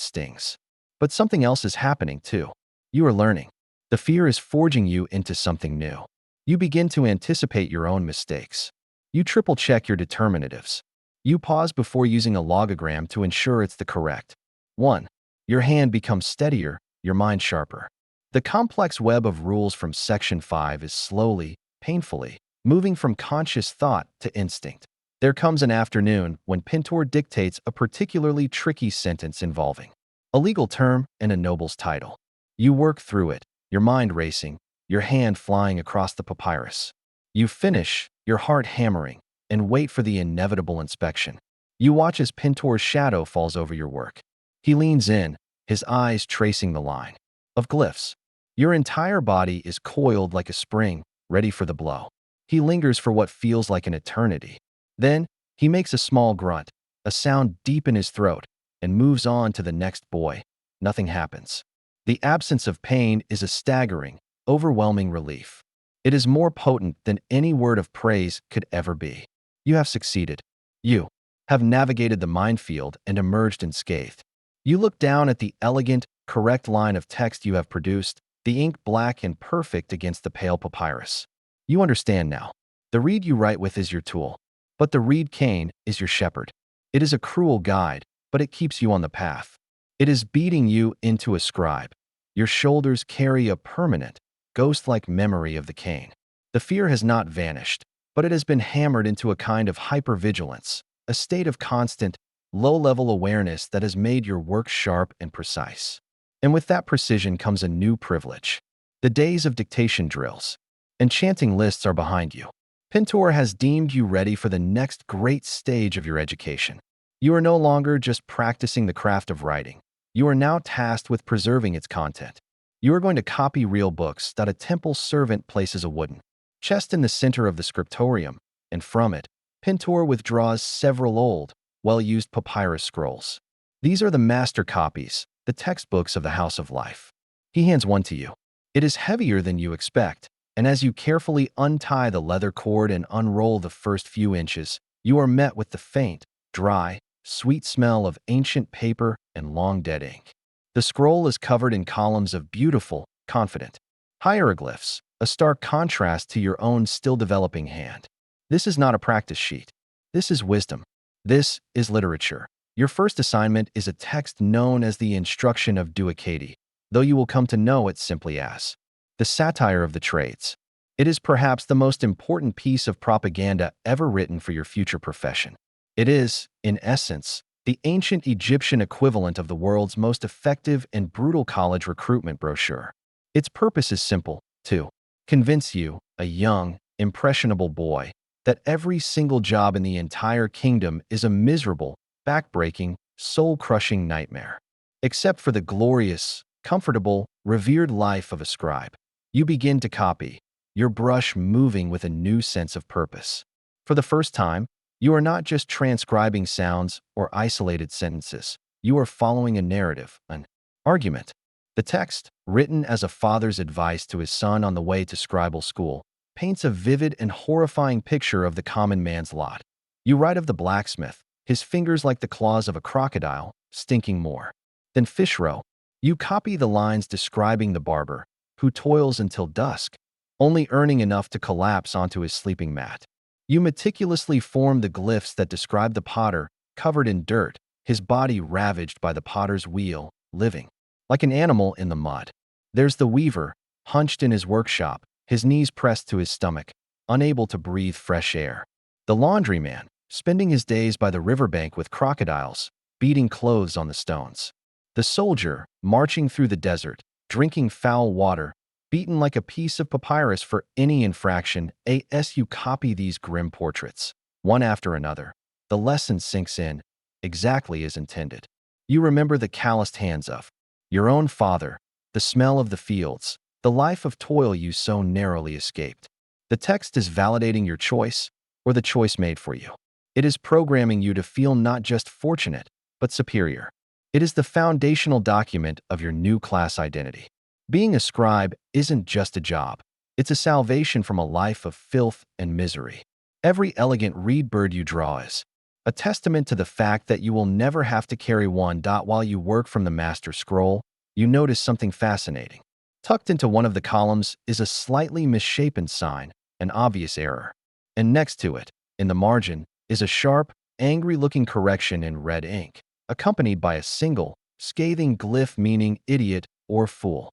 stings. But something else is happening too. You are learning. The fear is forging you into something new. You begin to anticipate your own mistakes. You triple-check your determinatives. You pause before using a logogram to ensure it's the correct one. Your hand becomes steadier, your mind sharper. The complex web of rules from Section 5 is slowly, painfully, moving from conscious thought to instinct. There comes an afternoon when Pintor dictates a particularly tricky sentence involving a legal term and a noble's title. You work through it, your mind racing, your hand flying across the papyrus. You finish, your heart hammering, and wait for the inevitable inspection. You watch as Pintor's shadow falls over your work. He leans in, his eyes tracing the line of glyphs. Your entire body is coiled like a spring, ready for the blow. He lingers for what feels like an eternity. Then, he makes a small grunt, a sound deep in his throat, and moves on to the next boy. Nothing happens. The absence of pain is a staggering, overwhelming relief. It is more potent than any word of praise could ever be. You have succeeded. You have navigated the minefield and emerged unscathed. You look down at the elegant, correct line of text you have produced, the ink black and perfect against the pale papyrus. You understand now. The reed you write with is your tool, but the reed cane is your shepherd. It is a cruel guide, but it keeps you on the path. It is beating you into a scribe. Your shoulders carry a permanent, ghost-like memory of the cane. The fear has not vanished, but it has been hammered into a kind of hypervigilance, a state of constant, low-level awareness that has made your work sharp and precise. And with that precision comes a new privilege. The days of dictation drills. Enchanting lists are behind you. Pintor has deemed you ready for the next great stage of your education. You are no longer just practicing the craft of writing. You are now tasked with preserving its content. You are going to copy real books that a temple servant places a wooden chest in the center of the scriptorium, and from it, Pintor withdraws several old, well-used papyrus scrolls. These are the master copies, the textbooks of the House of Life. He hands one to you. It is heavier than you expect, and as you carefully untie the leather cord and unroll the first few inches, you are met with the faint, dry, sweet smell of ancient paper and long-dead ink. The scroll is covered in columns of beautiful, confident hieroglyphs, a stark contrast to your own still-developing hand. This is not a practice sheet. This is wisdom. This is literature. Your first assignment is a text known as the Instruction of Ducati, though you will come to know it simply as the Satire of the Trades. It is perhaps the most important piece of propaganda ever written for your future profession. It is, in essence, the ancient Egyptian equivalent of the world's most effective and brutal college recruitment brochure. Its purpose is simple, to convince you, a young, impressionable boy, that every single job in the entire kingdom is a miserable, back-breaking, soul-crushing nightmare. Except for the glorious, comfortable, revered life of a scribe. You begin to copy, your brush moving with a new sense of purpose. For the first time, you are not just transcribing sounds or isolated sentences. You are following a narrative, an argument. The text, written as a father's advice to his son on the way to scribal school, paints a vivid and horrifying picture of the common man's lot. You write of the blacksmith, his fingers like the claws of a crocodile, stinking more than fish roe. You copy the lines describing the barber, who toils until dusk, only earning enough to collapse onto his sleeping mat. You meticulously form the glyphs that describe the potter, covered in dirt, his body ravaged by the potter's wheel, living like an animal in the mud. There's the weaver, hunched in his workshop, his knees pressed to his stomach, unable to breathe fresh air. The laundryman, spending his days by the riverbank with crocodiles, beating clothes on the stones. The soldier, marching through the desert, drinking foul water, beaten like a piece of papyrus for any infraction. As you copy these grim portraits, one after another, the lesson sinks in, exactly as intended. You remember the calloused hands of your own father, the smell of the fields, the life of toil you so narrowly escaped. The text is validating your choice, or the choice made for you. It is programming you to feel not just fortunate, but superior. It is the foundational document of your new class identity. Being a scribe isn't just a job. It's a salvation from a life of filth and misery. Every elegant reed bird you draw is a testament to the fact that you will never have to carry one. While you work from the master scroll, you notice something fascinating. Tucked into one of the columns is a slightly misshapen sign, an obvious error. And next to it, in the margin, is a sharp, angry-looking correction in red ink, accompanied by a single, scathing glyph meaning idiot or fool.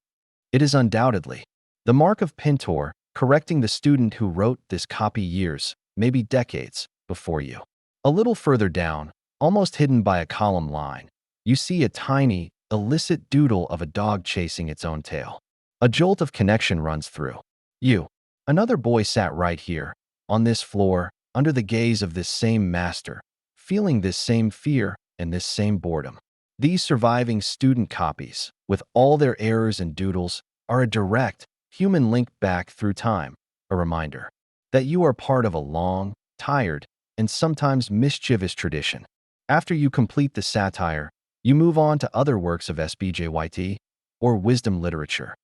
It is undoubtedly the mark of Pintor, correcting the student who wrote this copy years, maybe decades, before you. A little further down, almost hidden by a column line, you see a tiny, illicit doodle of a dog chasing its own tail. A jolt of connection runs through you. Another boy sat right here, on this floor, under the gaze of this same master, feeling this same fear and this same boredom. These surviving student copies, with all their errors and doodles, are a direct, human link back through time, a reminder that you are part of a long, tired, and sometimes mischievous tradition. After you complete the satire, you move on to other works of SBJYT or wisdom literature.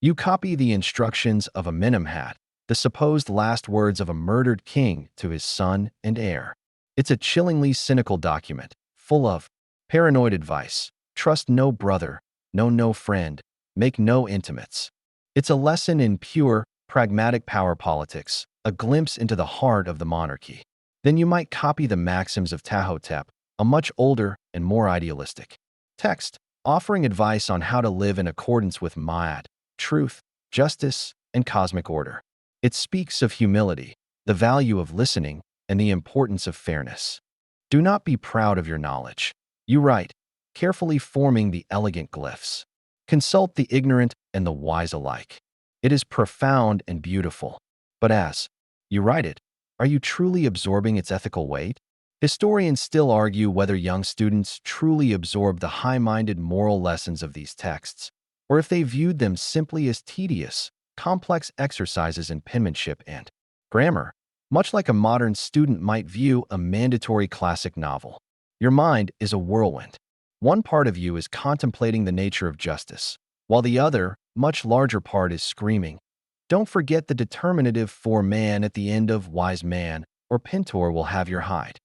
You copy the instructions of a Minimhat, the supposed last words of a murdered king to his son and heir. It's a chillingly cynical document, full of paranoid advice: trust no brother, know no friend, make no intimates. It's a lesson in pure, pragmatic power politics, a glimpse into the heart of the monarchy. Then you might copy the maxims of Tahotep, a much older and more idealistic text, offering advice on how to live in accordance with Ma'at, truth, justice, and cosmic order. It speaks of humility, the value of listening, and the importance of fairness. Do not be proud of your knowledge. You write, carefully forming the elegant glyphs. Consult the ignorant and the wise alike. It is profound and beautiful. But as you write it, are you truly absorbing its ethical weight? Historians still argue whether young students truly absorb the high-minded moral lessons of these texts, or if they viewed them simply as tedious, complex exercises in penmanship and grammar, much like a modern student might view a mandatory classic novel. Your mind is a whirlwind. One part of you is contemplating the nature of justice, while the other, much larger part is screaming, "Don't forget the determinative for man at the end of wise man, or Pintor will have your hide."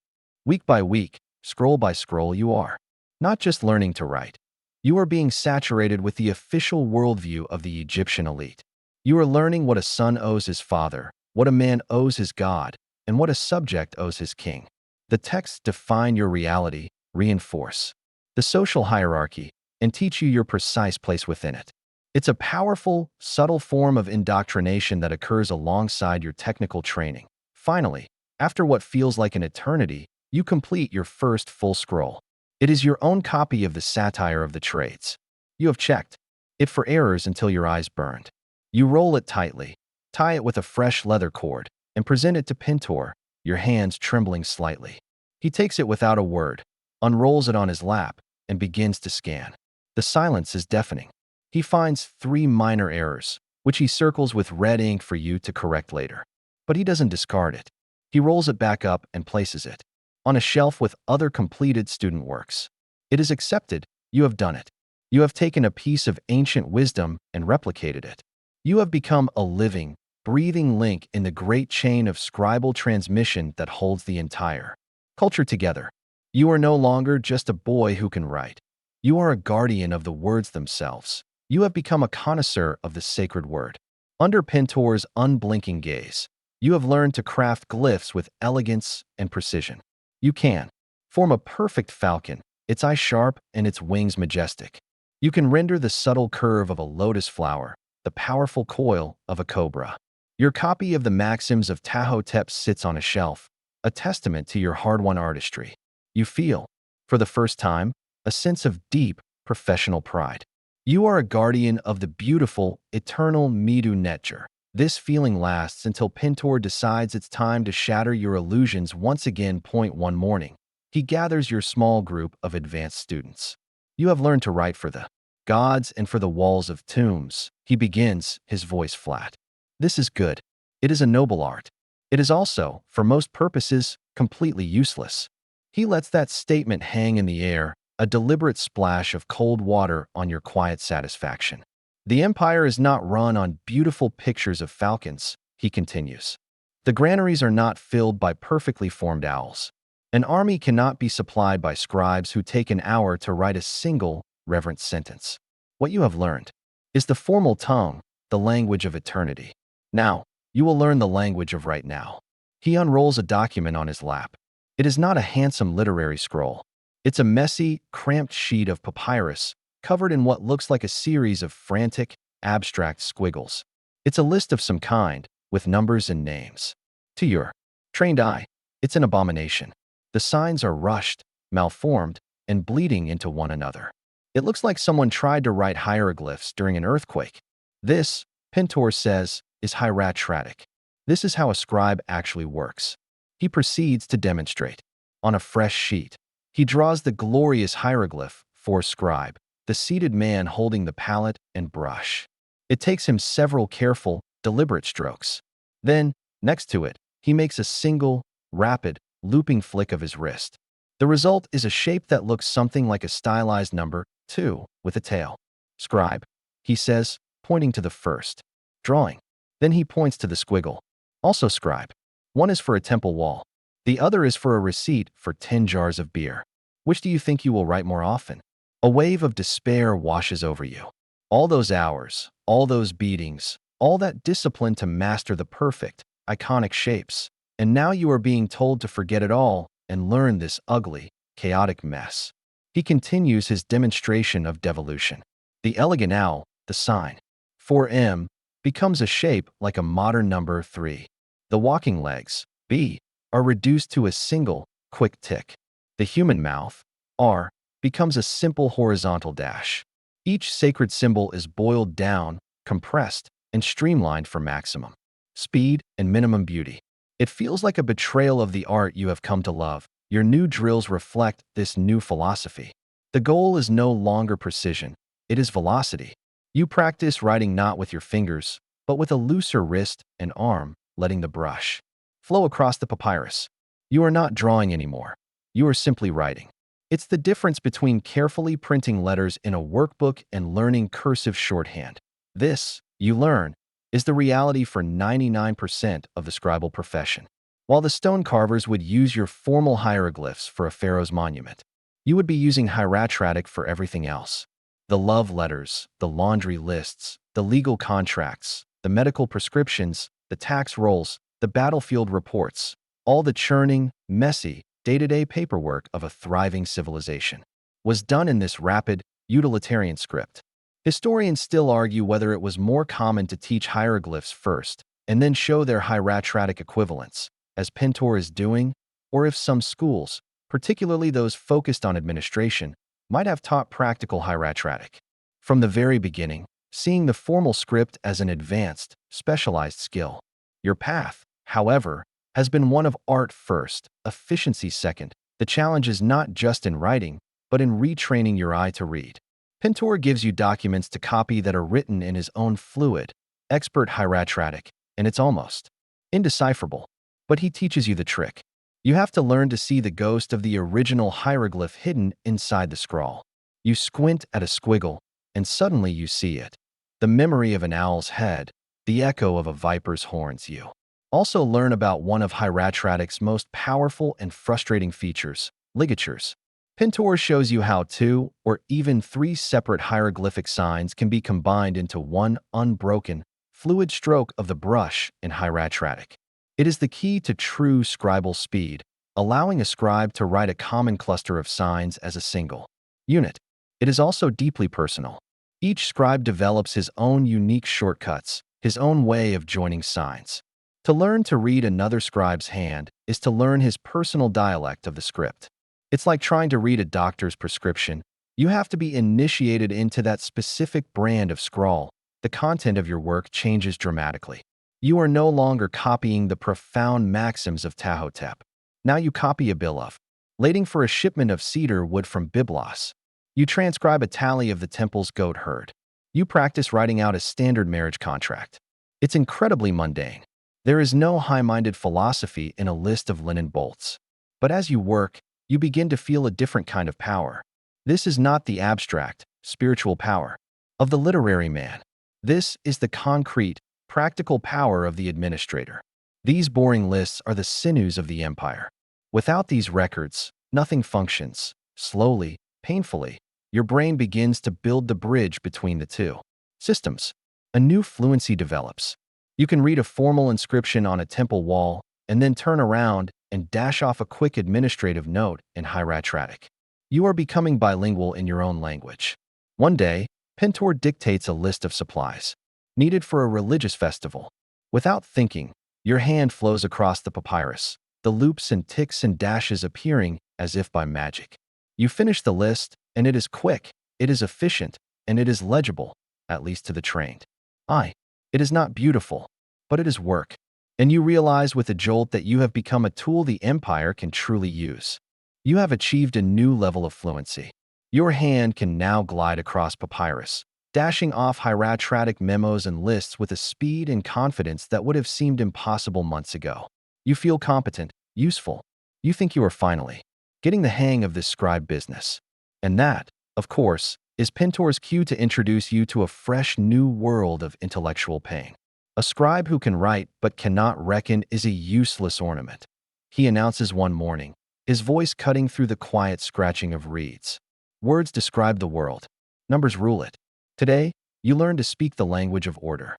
Week by week, scroll by scroll, you are not just learning to write. You are being saturated with the official worldview of the Egyptian elite. You are learning what a son owes his father, what a man owes his god, and what a subject owes his king. The texts define your reality, reinforce the social hierarchy, and teach you your precise place within it. It's a powerful, subtle form of indoctrination that occurs alongside your technical training. Finally, after what feels like an eternity, you complete your first full scroll. It is your own copy of the satire of the trades. You have checked it for errors until your eyes burned. You roll it tightly, tie it with a fresh leather cord, and present it to Pintor, your hands trembling slightly. He takes it without a word, unrolls it on his lap, and begins to scan. The silence is deafening. He finds 3 minor errors, which he circles with red ink for you to correct later. But he doesn't discard it. He rolls it back up and places it on a shelf with other completed student works. It is accepted. You have done it. You have taken a piece of ancient wisdom and replicated it. You have become a living, breathing link in the great chain of scribal transmission that holds the entire culture together. You are no longer just a boy who can write. You are a guardian of the words themselves. You have become a connoisseur of the sacred word. Under Pintor's unblinking gaze, you have learned to craft glyphs with elegance and precision. You can form a perfect falcon, its eye sharp and its wings majestic. You can render the subtle curve of a lotus flower, the powerful coil of a cobra. Your copy of the maxims of Tahotep sits on a shelf, a testament to your hard-won artistry. You feel, for the first time, a sense of deep, professional pride. You are a guardian of the beautiful, eternal Midu nature. This feeling lasts until Pintor decides it's time to shatter your illusions once again. One morning, he gathers your small group of advanced students. You have learned to write for the gods and for the walls of tombs. He begins, his voice flat. This is good. It is a noble art. It is also, for most purposes, completely useless. He lets that statement hang in the air, a deliberate splash of cold water on your quiet satisfaction. The empire is not run on beautiful pictures of falcons, he continues. The granaries are not filled by perfectly formed owls. An army cannot be supplied by scribes who take an hour to write a single, reverent sentence. What you have learned is the formal tongue, the language of eternity. Now, you will learn the language of right now. He unrolls a document on his lap. It is not a handsome literary scroll. It's a messy, cramped sheet of papyrus covered in what looks like a series of frantic, abstract squiggles. It's a list of some kind, with numbers and names. To your trained eye, it's an abomination. The signs are rushed, malformed, and bleeding into one another. It looks like someone tried to write hieroglyphs during an earthquake. This, Pintor says, is hieratic. This is how a scribe actually works. He proceeds to demonstrate. On a fresh sheet, he draws the glorious hieroglyph for scribe, the seated man holding the palette and brush. It takes him several careful, deliberate strokes. Then, next to it, he makes a single, rapid, looping flick of his wrist. The result is a shape that looks something like a stylized number 2 with a tail. Scribe, he says, pointing to the first drawing. Then he points to the squiggle. Also scribe. One is for a temple wall. The other is for a receipt for 10 jars of beer. Which do you think you will write more often? A wave of despair washes over you. All those hours, all those beatings, all that discipline to master the perfect, iconic shapes. And now you are being told to forget it all and learn this ugly, chaotic mess. He continues his demonstration of devolution. The elegant owl, the sign, 4M, becomes a shape like a modern number 3. The walking legs, B, are reduced to a single, quick tick. The human mouth, R, becomes a simple horizontal dash. Each sacred symbol is boiled down, compressed, and streamlined for maximum speed and minimum beauty. It feels like a betrayal of the art you have come to love. Your new drills reflect this new philosophy. The goal is no longer precision, it is velocity. You practice writing not with your fingers, but with a looser wrist and arm, letting the brush flow across the papyrus. You are not drawing anymore. You are simply writing. It's the difference between carefully printing letters in a workbook and learning cursive shorthand. This, you learn, is the reality for 99% of the scribal profession. While the stone carvers would use your formal hieroglyphs for a pharaoh's monument, you would be using hieratic for everything else. The love letters, the laundry lists, the legal contracts, the medical prescriptions, the tax rolls, the battlefield reports, all the churning, messy, day-to-day paperwork of a thriving civilization was done in this rapid, utilitarian script. Historians still argue whether it was more common to teach hieroglyphs first and then show their hieratic equivalents, as Pintor is doing, or if some schools, particularly those focused on administration, might have taught practical hieratic. From the very beginning, seeing the formal script as an advanced, specialized skill. Your path, however, has been one of art first, efficiency second. The challenge is not just in writing, but in retraining your eye to read. Pintor gives you documents to copy that are written in his own fluid, expert hieratic, and it's almost indecipherable. But he teaches you the trick. You have to learn to see the ghost of the original hieroglyph hidden inside the scrawl. You squint at a squiggle, and suddenly you see it. The memory of an owl's head, the echo of a viper's horns. You also learn about one of hieratic's most powerful and frustrating features, ligatures. Pintor shows you how 2 or even 3 separate hieroglyphic signs can be combined into one unbroken, fluid stroke of the brush in hieratic. It is the key to true scribal speed, allowing a scribe to write a common cluster of signs as a single unit. It is also deeply personal. Each scribe develops his own unique shortcuts, his own way of joining signs. To learn to read another scribe's hand is to learn his personal dialect of the script. It's like trying to read a doctor's prescription. You have to be initiated into that specific brand of scrawl. The content of your work changes dramatically. You are no longer copying the profound maxims of Tahotep. Now you copy a bill of lading for a shipment of cedar wood from Byblos. You transcribe a tally of the temple's goat herd. You practice writing out a standard marriage contract. It's incredibly mundane. There is no high-minded philosophy in a list of linen bolts. But as you work, you begin to feel a different kind of power. This is not the abstract, spiritual power of the literary man. This is the concrete, practical power of the administrator. These boring lists are the sinews of the empire. Without these records, nothing functions. Slowly, painfully, your brain begins to build the bridge between the two. systems. A new fluency develops. You can read a formal inscription on a temple wall and then turn around and dash off a quick administrative note in hieratic. You are becoming bilingual in your own language. One day, Pintor dictates a list of supplies needed for a religious festival. Without thinking, your hand flows across the papyrus, the loops and ticks and dashes appearing as if by magic. You finish the list, and it is quick, it is efficient, and it is legible, at least to the trained eye. It is not beautiful, but it is work. And you realize with a jolt that you have become a tool the empire can truly use. You have achieved a new level of fluency. Your hand can now glide across papyrus, dashing off hieratic memos and lists with a speed and confidence that would have seemed impossible months ago. You feel competent, useful. You think you are finally getting the hang of this scribe business. And that, of course, is Pintor's cue to introduce you to a fresh new world of intellectual pain. A scribe who can write but cannot reckon is a useless ornament. He announces one morning, his voice cutting through the quiet scratching of reeds. Words describe the world. Numbers rule it. Today, you learn to speak the language of order.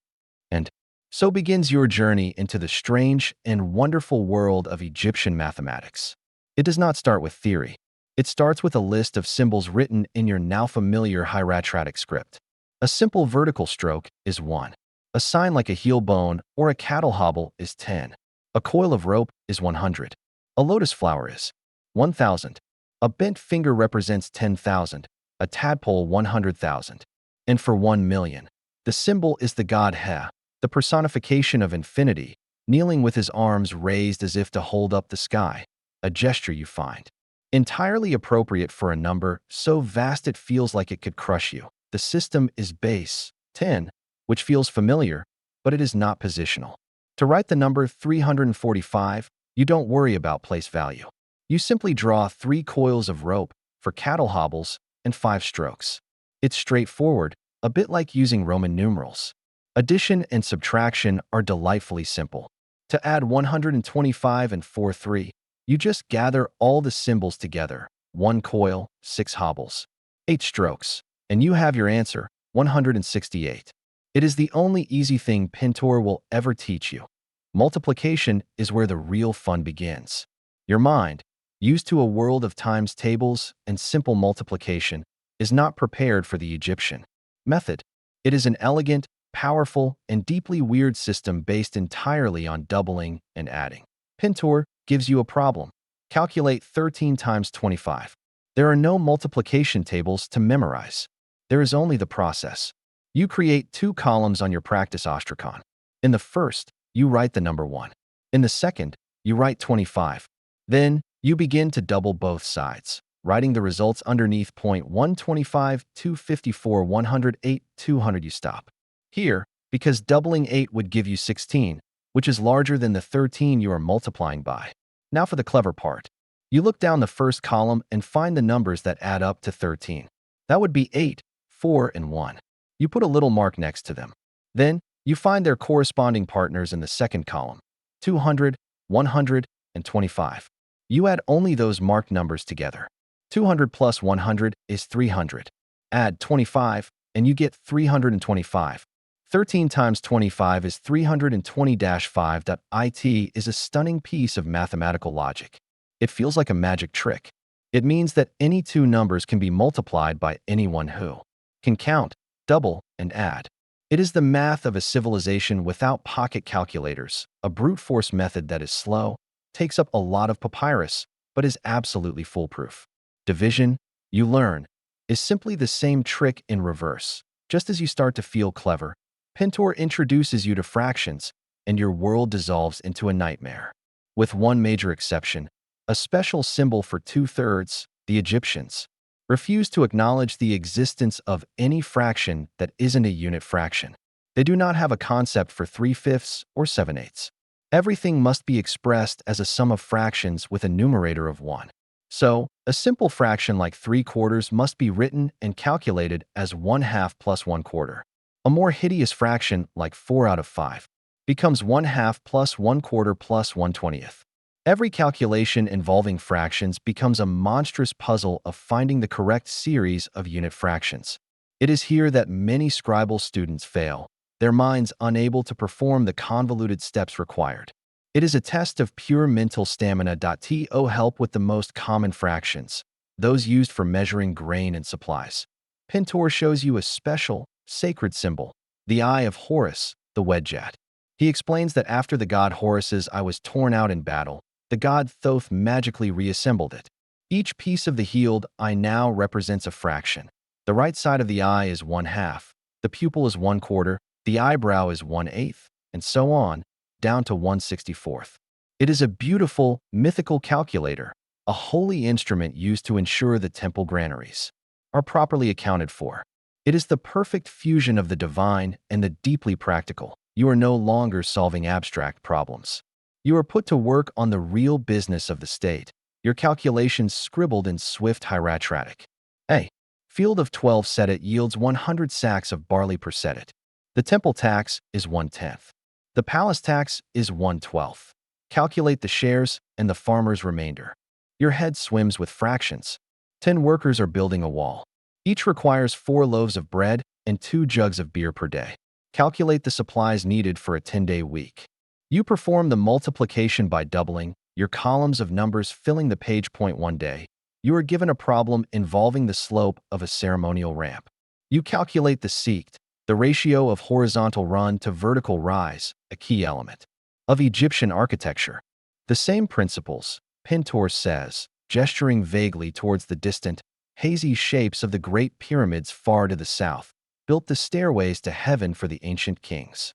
And so begins your journey into the strange and wonderful world of Egyptian mathematics. It does not start with theory. It starts with a list of symbols written in your now familiar hieratic script. A simple vertical stroke is 1. A sign like a heel bone or a cattle hobble is 10. A coil of rope is 100. A lotus flower is 1,000. A bent finger represents 10,000. A tadpole 100,000. And for 1,000,000, the symbol is the god He, the personification of infinity, kneeling with his arms raised as if to hold up the sky, a gesture you find entirely appropriate for a number so vast it feels like it could crush you. The system is base 10, which feels familiar, but it is not positional. To write the number 345, you don't worry about place value. You simply draw 3 coils of rope for cattle hobbles and 5 strokes. It's straightforward, a bit like using Roman numerals. Addition and subtraction are delightfully simple. To add 125 and 43, you just gather all the symbols together, 1 coil, 6 hobbles, 8 strokes, and you have your answer, 168. It is the only easy thing Pintor will ever teach you. Multiplication is where the real fun begins. Your mind, used to a world of times tables and simple multiplication, is not prepared for the Egyptian method. It is an elegant, powerful, and deeply weird system based entirely on doubling and adding. Pintor gives you a problem. Calculate 13 times 25. There are no multiplication tables to memorize. There is only the process. You create 2 columns on your practice ostrakhan. In the first, you write the number 1. In the second, you write 25. Then, you begin to double both sides, writing the results underneath. 125, 254, 108, 200. You stop here because doubling 8 would give you 16, which is larger than the 13 you are multiplying by. Now for the clever part. You look down the first column and find the numbers that add up to 13. That would be 8, 4, and 1. You put a little mark next to them. Then, you find their corresponding partners in the second column, 200, 100, and 25. You add only those marked numbers together. 200 plus 100 is 300. Add 25, and you get 325. 13 times 25 is 320-5. It is a stunning piece of mathematical logic. It feels like a magic trick. It means that any 2 numbers can be multiplied by anyone who can count, double, and add. It is the math of a civilization without pocket calculators, a brute force method that is slow, takes up a lot of papyrus, but is absolutely foolproof. Division, you learn, is simply the same trick in reverse. Just as you start to feel clever, Pintor introduces you to fractions, and your world dissolves into a nightmare. With one major exception, a special symbol for 2/3, the Egyptians refuse to acknowledge the existence of any fraction that isn't a unit fraction. They do not have a concept for 3/5 or 7/8. Everything must be expressed as a sum of fractions with a numerator of 1. So, a simple fraction like 3/4 must be written and calculated as 1/2 plus 1/4. A more hideous fraction, like 4/5, becomes 1/2 plus 1/4 plus 1/20. Every calculation involving fractions becomes a monstrous puzzle of finding the correct series of unit fractions. It is here that many scribal students fail, their minds unable to perform the convoluted steps required. It is a test of pure mental stamina. To help with the most common fractions, those used for measuring grain and supplies. Pintor shows you a special, sacred symbol, the eye of Horus, the wedjat. He explains that after the god Horus's eye was torn out in battle, the god Thoth magically reassembled it. Each piece of the healed eye now represents a fraction. The right side of the eye is 1/2, the pupil is 1/4, the eyebrow is 1/8, and so on, down to 1/64. It is a beautiful, mythical calculator, a holy instrument used to ensure the temple granaries are properly accounted for. It is the perfect fusion of the divine and the deeply practical. You are no longer solving abstract problems. You are put to work on the real business of the state, your calculations scribbled in swift hieratic. A field of 12 sedet yields 100 sacks of barley per sedet. The temple tax is 1/10. The palace tax is 1/12. Calculate the shares and the farmer's remainder. Your head swims with fractions. 10 workers are building a wall. Each requires 4 loaves of bread and 2 jugs of beer per day. Calculate the supplies needed for a 10-day week. You perform the multiplication by doubling, your columns of numbers filling the page. One day, you are given a problem involving the slope of a ceremonial ramp. You calculate the seeked, the ratio of horizontal run to vertical rise, a key element of Egyptian architecture. The same principles, Pintor says, gesturing vaguely towards the distant, hazy shapes of the great pyramids far to the south, built the stairways to heaven for the ancient kings.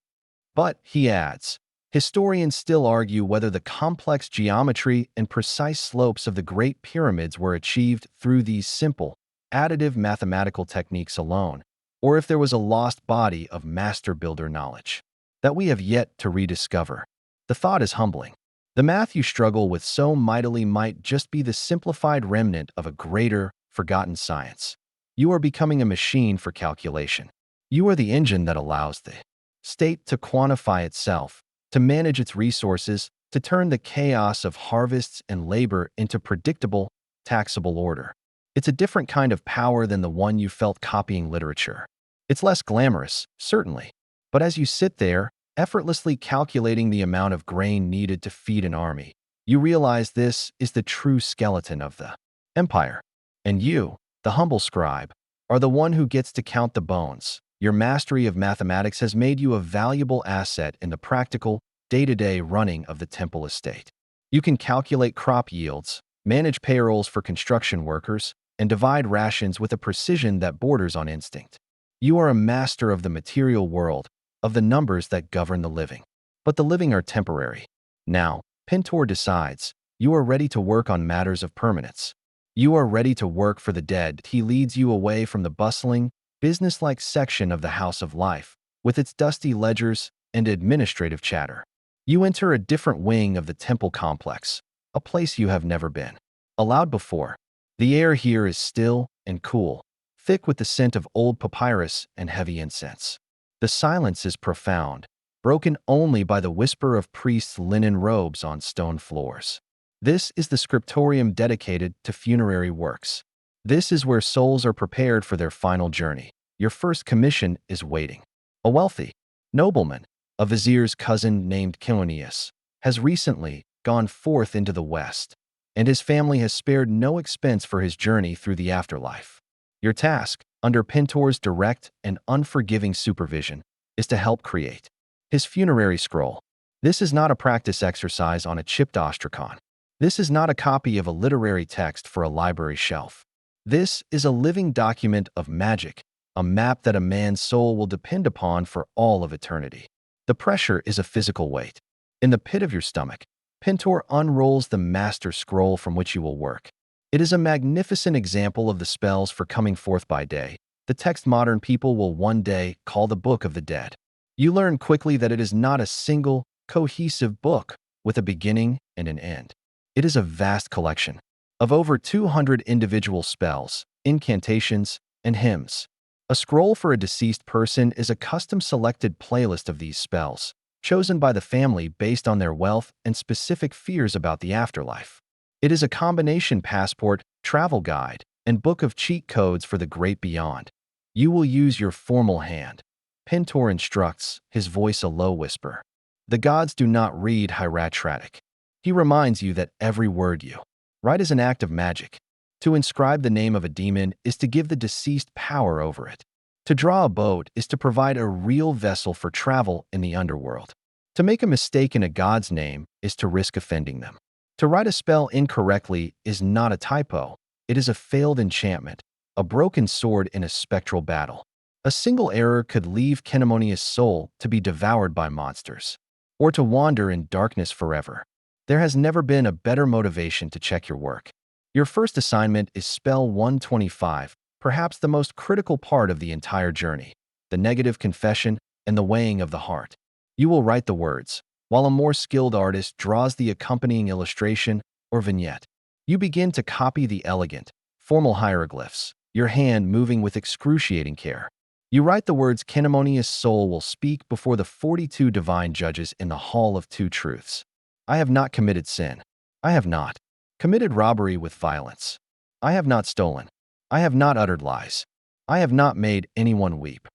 But, he adds, historians still argue whether the complex geometry and precise slopes of the Great Pyramids were achieved through these simple, additive mathematical techniques alone, or if there was a lost body of master builder knowledge that we have yet to rediscover. The thought is humbling. The math you struggle with so mightily might just be the simplified remnant of a greater, forgotten science. You are becoming a machine for calculation. You are the engine that allows the state to quantify itself, to manage its resources, to turn the chaos of harvests and labor into predictable, taxable order. It's a different kind of power than the one you felt copying literature. It's less glamorous, certainly, but as you sit there, effortlessly calculating the amount of grain needed to feed an army, you realize this is the true skeleton of the empire. And you, the humble scribe, are the one who gets to count the bones. Your mastery of mathematics has made you a valuable asset in the practical, day-to-day running of the temple estate. You can calculate crop yields, manage payrolls for construction workers, and divide rations with a precision that borders on instinct. You are a master of the material world, of the numbers that govern the living. But the living are temporary. Now, Pintor decides, you are ready to work on matters of permanence. You are ready to work for the dead. He leads you away from the bustling, business-like section of the house of life, with its dusty ledgers and administrative chatter. You enter a different wing of the temple complex, a place you have never been allowed before. The air here is still and cool, thick with the scent of old papyrus and heavy incense. The silence is profound, broken only by the whisper of priests' linen robes on stone floors. This is the scriptorium dedicated to funerary works. This is where souls are prepared for their final journey. Your first commission is waiting. A wealthy nobleman, a vizier's cousin named Kilonius, has recently gone forth into the West, and his family has spared no expense for his journey through the afterlife. Your task, under Pintor's direct and unforgiving supervision, is to help create his funerary scroll. This is not a practice exercise on a chipped ostracon. This is not a copy of a literary text for a library shelf. This is a living document of magic, a map that a man's soul will depend upon for all of eternity. The pressure is a physical weight. In the pit of your stomach, Pintor unrolls the master scroll from which you will work. It is a magnificent example of the spells for coming forth by day, the text modern people will one day call the Book of the Dead. You learn quickly that it is not a single, cohesive book with a beginning and an end. It is a vast collection of over 200 individual spells, incantations, and hymns. A scroll for a deceased person is a custom-selected playlist of these spells, chosen by the family based on their wealth and specific fears about the afterlife. It is a combination passport, travel guide, and book of cheat codes for the great beyond. You will use your formal hand. Pintor instructs, his voice a low whisper. The gods do not read hieratic. He reminds you that every word you write is an act of magic. To inscribe the name of a demon is to give the deceased power over it. To draw a boat is to provide a real vessel for travel in the underworld. To make a mistake in a god's name is to risk offending them. To write a spell incorrectly is not a typo. It is a failed enchantment, a broken sword in a spectral battle. A single error could leave Kinemonius' soul to be devoured by monsters, or to wander in darkness forever. There has never been a better motivation to check your work. Your first assignment is Spell 125, perhaps the most critical part of the entire journey, the negative confession and the weighing of the heart. You will write the words, while a more skilled artist draws the accompanying illustration or vignette. You begin to copy the elegant, formal hieroglyphs, your hand moving with excruciating care. You write the words Kinemonius' soul will speak before the 42 divine judges in the Hall of Two Truths. I have not committed sin. I have not committed robbery with violence. I have not stolen. I have not uttered lies. I have not made anyone weep.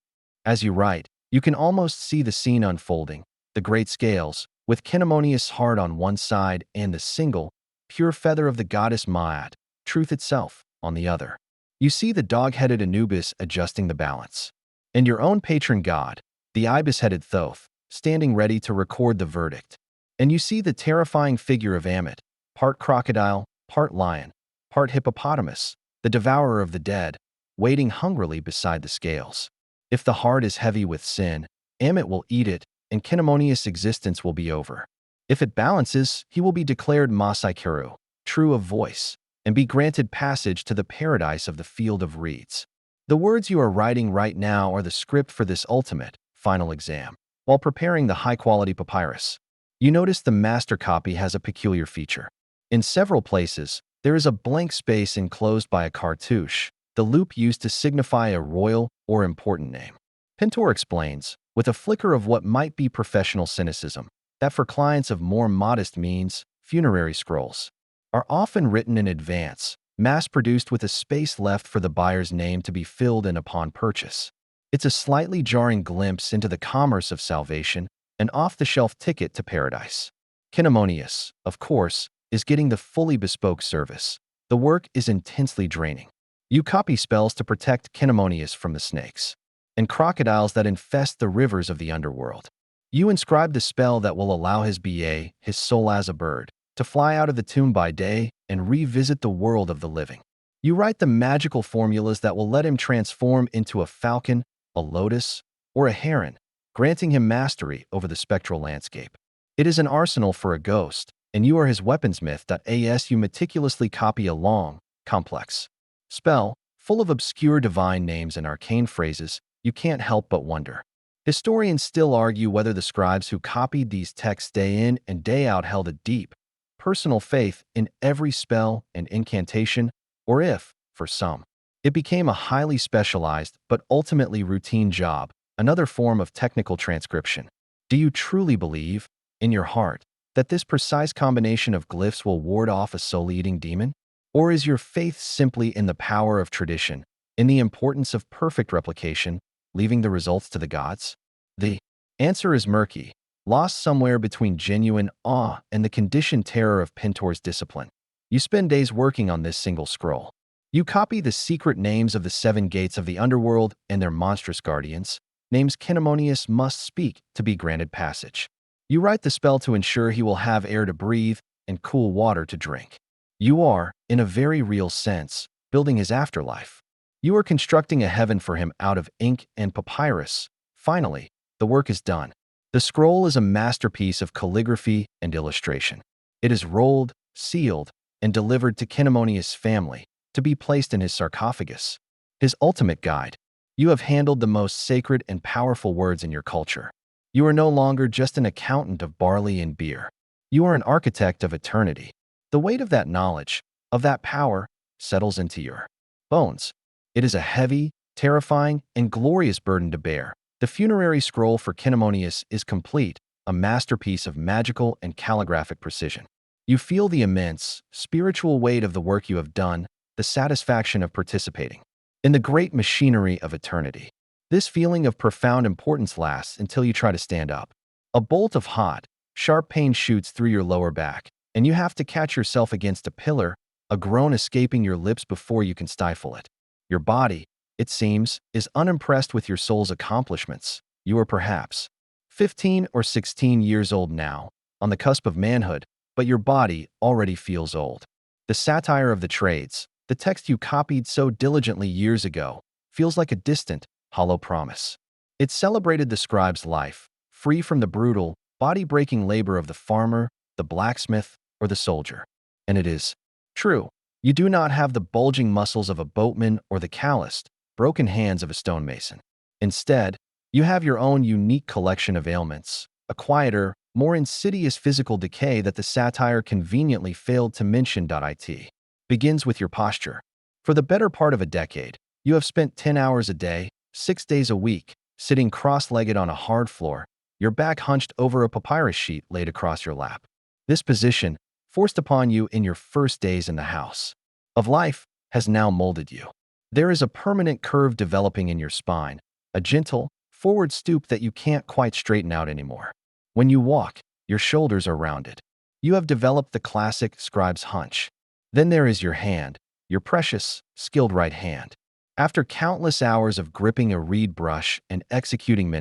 As you write, you can almost see the scene unfolding, the great scales, with Kinemonius' heart on one side and the single, pure feather of the goddess Maat, truth itself, on the other. You see the dog-headed Anubis adjusting the balance, and your own patron god, the ibis-headed Thoth, standing ready to record the verdict. And you see the terrifying figure of Ammit, part crocodile, part lion, part hippopotamus, the devourer of the dead, waiting hungrily beside the scales. If the heart is heavy with sin, Ammit will eat it, and Kinemonius' existence will be over. If it balances, he will be declared Masai-Kiru, true of voice, and be granted passage to the paradise of the field of reeds. The words you are writing right now are the script for this ultimate, final exam. While preparing the high-quality papyrus, you notice the master copy has a peculiar feature. In several places, there is a blank space enclosed by a cartouche, the loop used to signify a royal or important name. Pintor explains, with a flicker of what might be professional cynicism, that for clients of more modest means, funerary scrolls are often written in advance, mass-produced with a space left for the buyer's name to be filled in upon purchase. It's a slightly jarring glimpse into the commerce of salvation, an off-the-shelf ticket to paradise. Kinemonius, of course, is getting the fully bespoke service. The work is intensely draining. You copy spells to protect Kinemonius from the snakes and crocodiles that infest the rivers of the underworld. You inscribe the spell that will allow his BA, his soul as a bird, to fly out of the tomb by day and revisit the world of the living. You write the magical formulas that will let him transform into a falcon, a lotus, or a heron, granting him mastery over the spectral landscape. It is an arsenal for a ghost, and you are his weaponsmith. You meticulously copy a long, complex spell, full of obscure divine names and arcane phrases. You can't help but wonder. Historians still argue whether the scribes who copied these texts day in and day out held a deep, personal faith in every spell and incantation, or if, for some, it became a highly specialized but ultimately routine job, another form of technical transcription. Do you truly believe, in your heart, that this precise combination of glyphs will ward off a soul-eating demon? Or is your faith simply in the power of tradition, in the importance of perfect replication, leaving the results to the gods? The answer is murky, lost somewhere between genuine awe and the conditioned terror of Pintor's discipline. You spend days working on this single scroll. You copy the secret names of the 7 gates of the underworld and their monstrous guardians, names Kinemonius must speak to be granted passage. You write the spell to ensure he will have air to breathe and cool water to drink. You are, in a very real sense, building his afterlife. You are constructing a heaven for him out of ink and papyrus. Finally, the work is done. The scroll is a masterpiece of calligraphy and illustration. It is rolled, sealed, and delivered to Kinemonius' family to be placed in his sarcophagus. His ultimate guide. You have handled the most sacred and powerful words in your culture. You are no longer just an accountant of barley and beer. You are an architect of eternity. The weight of that knowledge, of that power, settles into your bones. It is a heavy, terrifying, and glorious burden to bear. The funerary scroll for Kinemonius is complete, a masterpiece of magical and calligraphic precision. You feel the immense, spiritual weight of the work you have done, the satisfaction of participating. in the great machinery of eternity. This feeling of profound importance lasts until you try to stand up. A bolt of hot, sharp pain shoots through your lower back, and you have to catch yourself against a pillar, a groan escaping your lips before you can stifle it. Your body, it seems, is unimpressed with your soul's accomplishments. You are perhaps 15 or 16 years old now, on the cusp of manhood, but your body already feels old. The satire of the trades, the text you copied so diligently years ago, feels like a distant, hollow promise. It celebrated the scribe's life, free from the brutal, body-breaking labor of the farmer, the blacksmith, or the soldier. And it is true. You do not have the bulging muscles of a boatman or the calloused, broken hands of a stonemason. Instead, you have your own unique collection of ailments, a quieter, more insidious physical decay that the satire conveniently failed to mention. It begins with your posture. For the better part of a decade, you have spent 10 hours a day, 6 days a week, sitting cross-legged on a hard floor, your back hunched over a papyrus sheet laid across your lap. This position, forced upon you in your first days in the house of life, has now molded you. There is a permanent curve developing in your spine, a gentle, forward stoop that you can't quite straighten out anymore. When you walk, your shoulders are rounded. You have developed the classic scribe's hunch. Then there is your hand, your precious, skilled right hand. After countless hours of gripping a reed brush and executing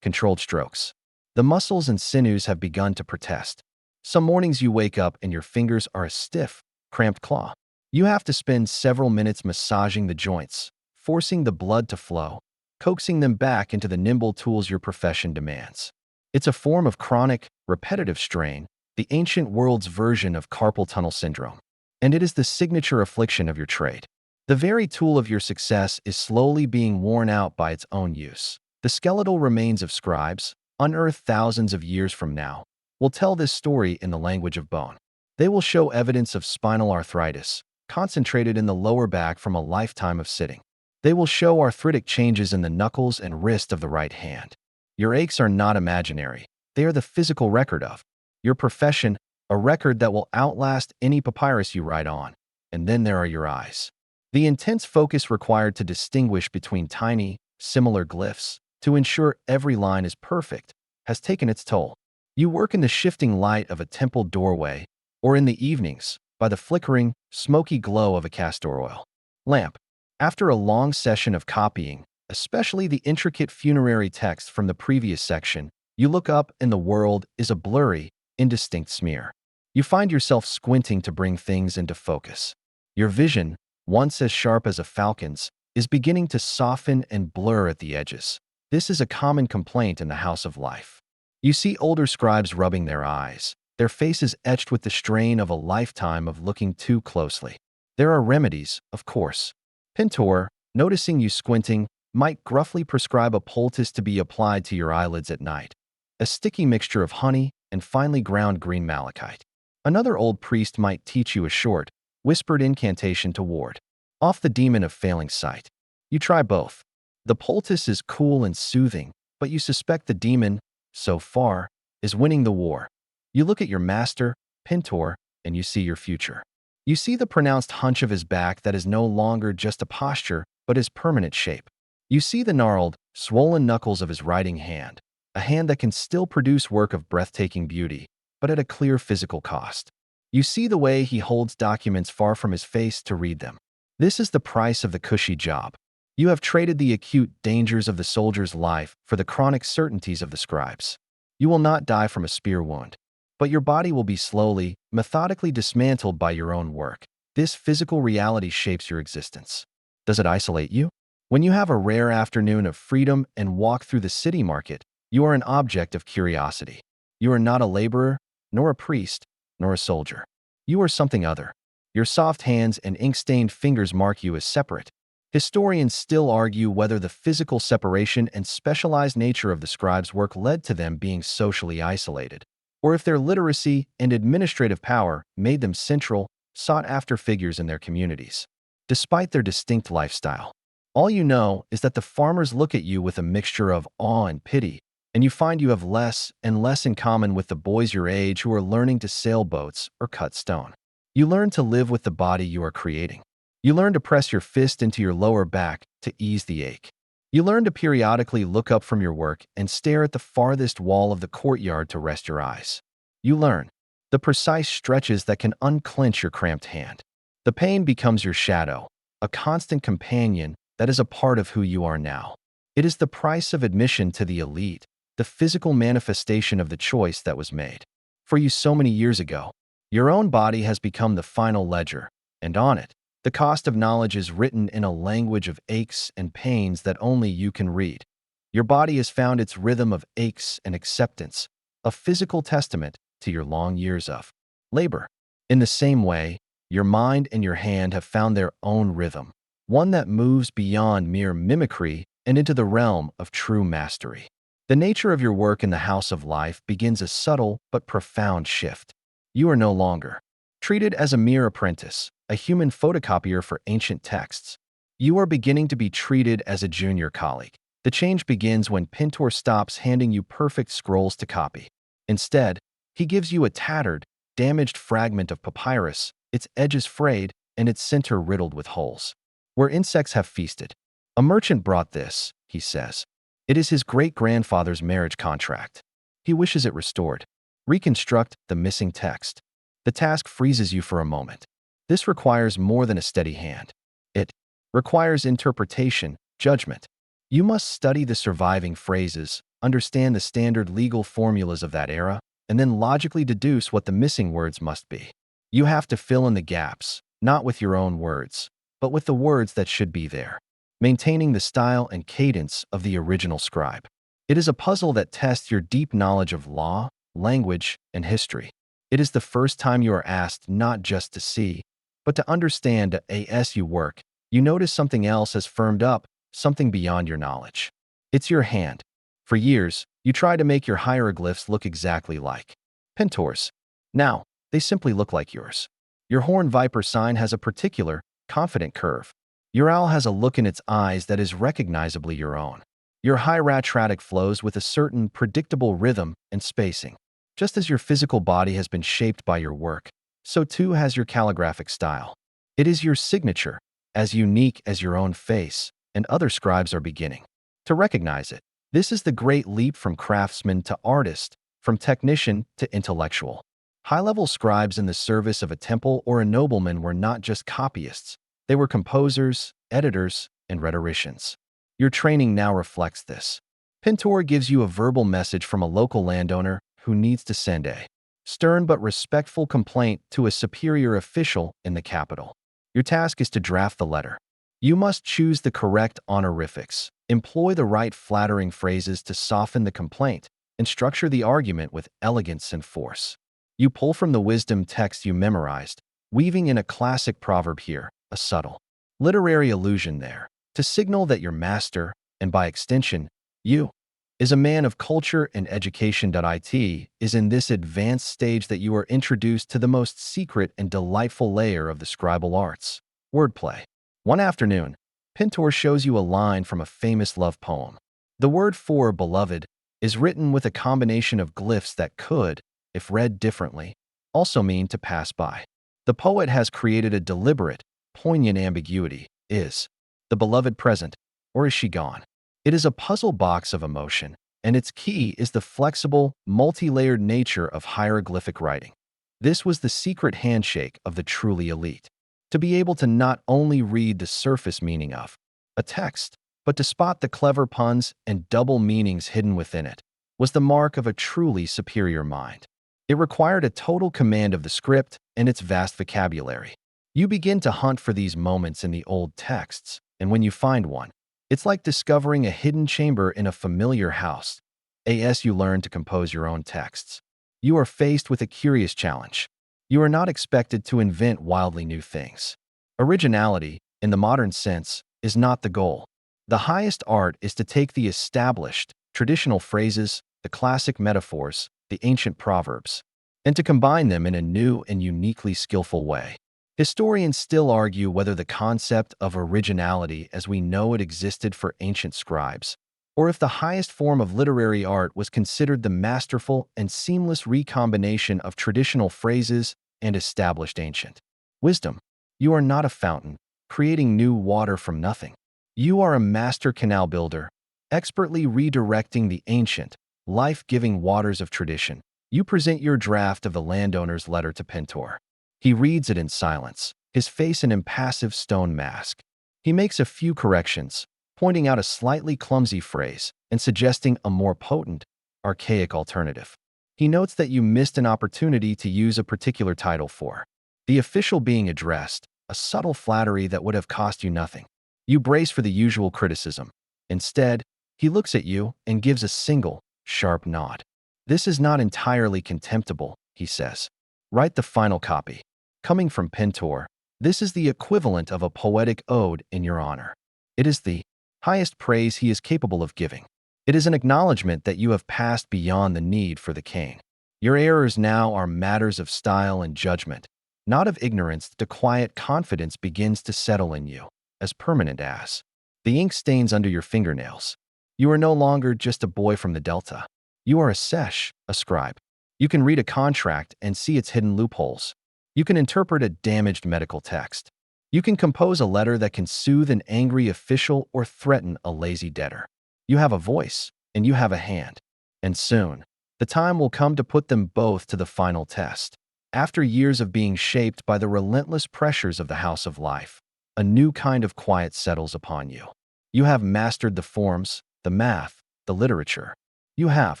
controlled strokes, the muscles and sinews have begun to protest. Some mornings you wake up and your fingers are a stiff, cramped claw. You have to spend several minutes massaging the joints, forcing the blood to flow, coaxing them back into the nimble tools your profession demands. It's a form of chronic, repetitive strain, the ancient world's version of carpal tunnel syndrome. And it is the signature affliction of your trade. The very tool of your success is slowly being worn out by its own use. The skeletal remains of scribes, unearthed thousands of years from now, will tell this story in the language of bone. They will show evidence of spinal arthritis, concentrated in the lower back from a lifetime of sitting. They will show arthritic changes in the knuckles and wrist of the right hand. Your aches are not imaginary. They are the physical record of your profession, a record that will outlast any papyrus you write on. And then there are your eyes. The intense focus required to distinguish between tiny, similar glyphs, to ensure every line is perfect, has taken its toll. You work in the shifting light of a temple doorway, or in the evenings, by the flickering, smoky glow of a castor oil lamp. After a long session of copying, especially the intricate funerary text from the previous section, you look up and the world is a blurry, indistinct smear. You find yourself squinting to bring things into focus. Your vision, once as sharp as a falcon's, is beginning to soften and blur at the edges. This is a common complaint in the house of life. You see older scribes rubbing their eyes, their faces etched with the strain of a lifetime of looking too closely. There are remedies, of course. Pintor, noticing you squinting, might gruffly prescribe a poultice to be applied to your eyelids at night, a sticky mixture of honey and finely ground green malachite. Another old priest might teach you a short, whispered incantation to ward off the demon of failing sight. You try both. The poultice is cool and soothing, but you suspect the demon, so far, is winning the war. You look at your master, Pintor, and you see your future. You see the pronounced hunch of his back that is no longer just a posture, but his permanent shape. You see the gnarled, swollen knuckles of his writing hand, a hand that can still produce work of breathtaking beauty, but at a clear physical cost. You see the way he holds documents far from his face to read them. This is the price of the cushy job. You have traded the acute dangers of the soldier's life for the chronic certainties of the scribes. You will not die from a spear wound, but your body will be slowly, methodically dismantled by your own work. This physical reality shapes your existence. Does it isolate you? When you have a rare afternoon of freedom and walk through the city market, you are an object of curiosity. You are not a laborer, nor a priest, nor a soldier. You are something other. Your soft hands and ink-stained fingers mark you as separate. Historians still argue whether the physical separation and specialized nature of the scribes' work led to them being socially isolated, or if their literacy and administrative power made them central, sought-after figures in their communities. Despite their distinct lifestyle, all you know is that the farmers look at you with a mixture of awe and pity, and you find you have less and less in common with the boys your age who are learning to sail boats or cut stone. You learn to live with the body you are creating. You learn to press your fist into your lower back to ease the ache. You learn to periodically look up from your work and stare at the farthest wall of the courtyard to rest your eyes. You learn the precise stretches that can unclench your cramped hand. The pain becomes your shadow, a constant companion that is a part of who you are now. It is the price of admission to the elite, the physical manifestation of the choice that was made for you so many years ago. Your own body has become the final ledger, and on it, the cost of knowledge is written in a language of aches and pains that only you can read. Your body has found its rhythm of aches and acceptance, a physical testament to your long years of labor. In the same way, your mind and your hand have found their own rhythm, one that moves beyond mere mimicry and into the realm of true mastery. The nature of your work in the house of life begins a subtle but profound shift. You are no longer treated as a mere apprentice, a human photocopier for ancient texts. You are beginning to be treated as a junior colleague. The change begins when Pintor stops handing you perfect scrolls to copy. Instead, he gives you a tattered, damaged fragment of papyrus, its edges frayed and its center riddled with holes, where insects have feasted. A merchant brought this, he says. It is his great-grandfather's marriage contract. He wishes it restored. Reconstruct the missing text. The task freezes you for a moment. This requires more than a steady hand. It requires interpretation, judgment. You must study the surviving phrases, understand the standard legal formulas of that era, and then logically deduce what the missing words must be. You have to fill in the gaps, not with your own words, but with the words that should be there, maintaining the style and cadence of the original scribe. It is a puzzle that tests your deep knowledge of law, language, and history. It is the first time you are asked not just to see, but to understand as you work. You notice something else has firmed up, something beyond your knowledge. It's your hand. For years, you try to make your hieroglyphs look exactly like Pintor's. Now, they simply look like yours. Your horn viper sign has a particular, confident curve. Your owl has a look in its eyes that is recognizably your own. Your hieratic flows with a certain predictable rhythm and spacing. Just as your physical body has been shaped by your work, so too has your calligraphic style. It is your signature, as unique as your own face, and other scribes are beginning to recognize it. This is the great leap from craftsman to artist, from technician to intellectual. High-level scribes in the service of a temple or a nobleman were not just copyists. They were composers, editors, and rhetoricians. Your training now reflects this. Pintor gives you a verbal message from a local landowner who needs to send a stern but respectful complaint to a superior official in the capital. Your task is to draft the letter. You must choose the correct honorifics, employ the right flattering phrases to soften the complaint, and structure the argument with elegance and force. You pull from the wisdom text you memorized, weaving in a classic proverb here, a subtle literary allusion there, to signal that your master, and by extension, you, is a man of culture and education. It is in this advanced stage that you are introduced to the most secret and delightful layer of the scribal arts, wordplay. One afternoon, Pintor shows you a line from a famous love poem. The word for beloved is written with a combination of glyphs that could, if read differently, also mean to pass by. The poet has created a deliberate, poignant ambiguity. Is the beloved present, or is she gone? It is a puzzle box of emotion, and its key is the flexible, multi-layered nature of hieroglyphic writing. This was the secret handshake of the truly elite. To be able to not only read the surface meaning of a text, but to spot the clever puns and double meanings hidden within it, was the mark of a truly superior mind. It required a total command of the script and its vast vocabulary. You begin to hunt for these moments in the old texts, and when you find one, it's like discovering a hidden chamber in a familiar house. As you learn to compose your own texts, you are faced with a curious challenge. You are not expected to invent wildly new things. Originality, in the modern sense, is not the goal. The highest art is to take the established, traditional phrases, the classic metaphors, the ancient proverbs, and to combine them in a new and uniquely skillful way. Historians still argue whether the concept of originality as we know it existed for ancient scribes, or if the highest form of literary art was considered the masterful and seamless recombination of traditional phrases and established ancient wisdom. You are not a fountain, creating new water from nothing. You are a master canal builder, expertly redirecting the ancient, life-giving waters of tradition. You present your draft of the landowner's letter to Pintor. He reads it in silence, his face an impassive stone mask. He makes a few corrections, pointing out a slightly clumsy phrase and suggesting a more potent, archaic alternative. He notes that you missed an opportunity to use a particular title for the official being addressed, a subtle flattery that would have cost you nothing. You brace for the usual criticism. Instead, he looks at you and gives a single, sharp nod. This is not entirely contemptible, he says. Write the final copy. Coming from Pintor, this is the equivalent of a poetic ode in your honor. It is the highest praise he is capable of giving. It is an acknowledgement that you have passed beyond the need for the cane. Your errors now are matters of style and judgment, not of ignorance. The quiet confidence begins to settle in you, as permanent as the ink stains under your fingernails. You are no longer just a boy from the Delta. You are a sesh, a scribe. You can read a contract and see its hidden loopholes. You can interpret a damaged medical text. You can compose a letter that can soothe an angry official or threaten a lazy debtor. You have a voice, and you have a hand. And soon, the time will come to put them both to the final test. After years of being shaped by the relentless pressures of the house of life, a new kind of quiet settles upon you. You have mastered the forms, the math, the literature. You have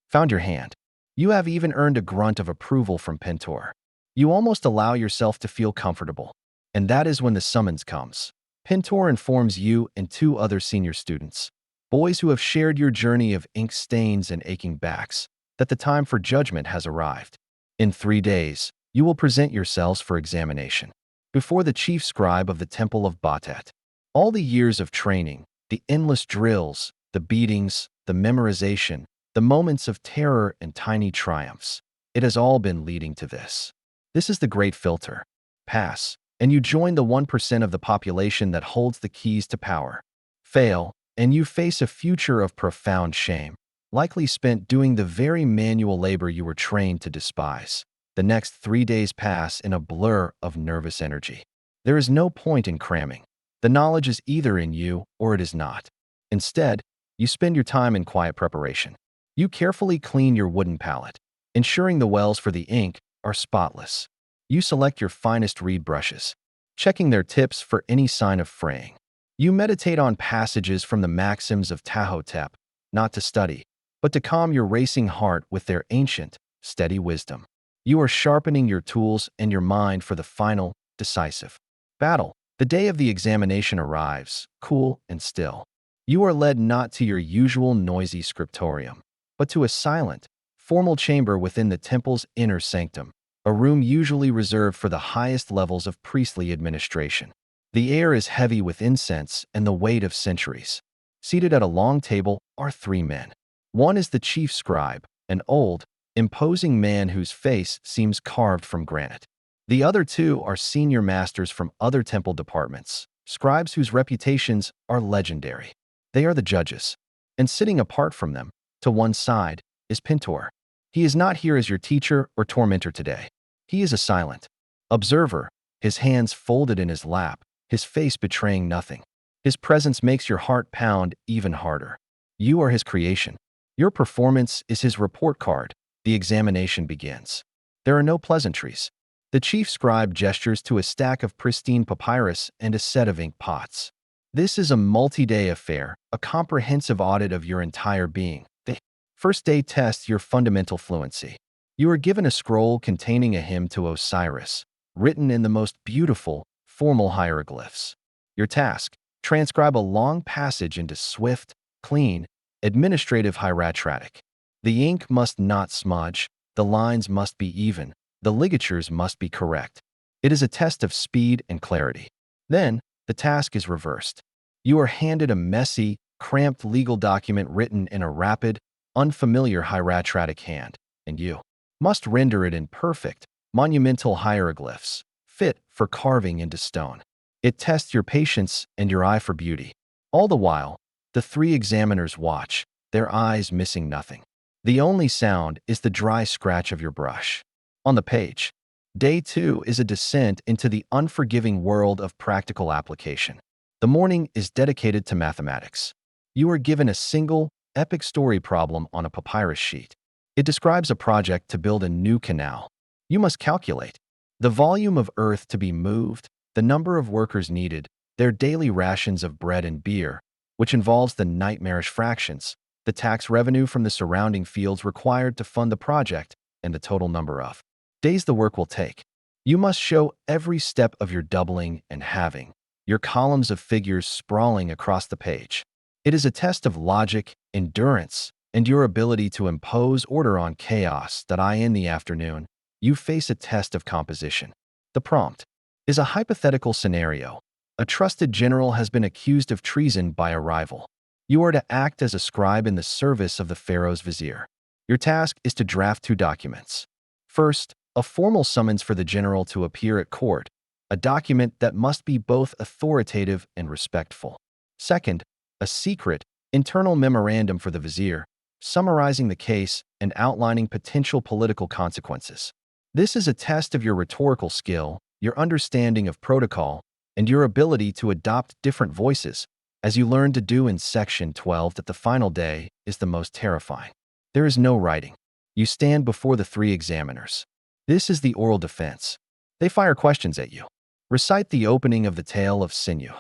found your hand. You have even earned a grunt of approval from Pintor. You almost allow yourself to feel comfortable. And that is when the summons comes. Pintor informs you and two other senior students, boys who have shared your journey of ink stains and aching backs, that the time for judgment has arrived. In 3 days, you will present yourselves for examination before the chief scribe of the Temple of Batet. All the years of training, the endless drills, the beatings, the memorization, the moments of terror and tiny triumphs, it has all been leading to this. This is the great filter. Pass, and you join the 1% of the population that holds the keys to power. Fail, and you face a future of profound shame, likely spent doing the very manual labor you were trained to despise. The next 3 days pass in a blur of nervous energy. There is no point in cramming. The knowledge is either in you or it is not. Instead, you spend your time in quiet preparation. You carefully clean your wooden palette, ensuring the wells for the ink are spotless. You select your finest reed brushes, checking their tips for any sign of fraying. You meditate on passages from the maxims of Tahotep, not to study, but to calm your racing heart with their ancient, steady wisdom. You are sharpening your tools and your mind for the final, decisive battle. The day of the examination arrives, cool and still. You are led not to your usual noisy scriptorium, but to a silent, formal chamber within the temple's inner sanctum, a room usually reserved for the highest levels of priestly administration. The air is heavy with incense and the weight of centuries. Seated at a long table are 3 men. One is the chief scribe, an old, imposing man whose face seems carved from granite. The other 2 are senior masters from other temple departments, scribes whose reputations are legendary. They are the judges. And sitting apart from them, to one side, is Pintor. He is not here as your teacher or tormentor today. He is a silent observer, his hands folded in his lap, his face betraying nothing. His presence makes your heart pound even harder. You are his creation. Your performance is his report card. The examination begins. There are no pleasantries. The chief scribe gestures to a stack of pristine papyrus and a set of ink pots. This is a multi-day affair, a comprehensive audit of your entire being. The first day tests your fundamental fluency. You are given a scroll containing a hymn to Osiris, written in the most beautiful, formal hieroglyphs. Your task: transcribe a long passage into swift, clean, administrative hieratic. The ink must not smudge, the lines must be even, the ligatures must be correct. It is a test of speed and clarity. Then, the task is reversed. You are handed a messy, cramped legal document written in a rapid, unfamiliar hieratic hand, and you must render it in perfect, monumental hieroglyphs, fit for carving into stone. It tests your patience and your eye for beauty. All the while, the 3 examiners watch, their eyes missing nothing. The only sound is the dry scratch of your brush. On the page, Day 2 is a descent into the unforgiving world of practical application. The morning is dedicated to mathematics. You are given a single, epic story problem on a papyrus sheet. It describes a project to build a new canal. You must calculate the volume of earth to be moved, the number of workers needed, their daily rations of bread and beer, which involves the nightmarish fractions, the tax revenue from the surrounding fields required to fund the project, and the total number of days the work will take. You must show every step of your doubling and halving, your columns of figures sprawling across the page. It is a test of logic, endurance, and your ability to impose order on chaos. In the afternoon, you face a test of composition. The prompt is a hypothetical scenario. A trusted general has been accused of treason by a rival. You are to act as a scribe in the service of the pharaoh's vizier. Your task is to draft 2 documents. First, a formal summons for the general to appear at court, a document that must be both authoritative and respectful. Second, a secret, internal memorandum for the vizier, summarizing the case and outlining potential political consequences. This is a test of your rhetorical skill, your understanding of protocol, and your ability to adopt different voices, as you learn to do in Section 12. That the final day is the most terrifying. There is no writing. You stand before the 3 examiners. This is the oral defense. They fire questions at you. Recite the opening of the tale of Sinew.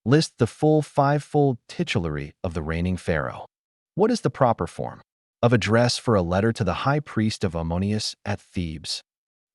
List the full 5-fold titulary of the reigning pharaoh. What is the proper form of address for a letter to the high priest of Ammonius at Thebes?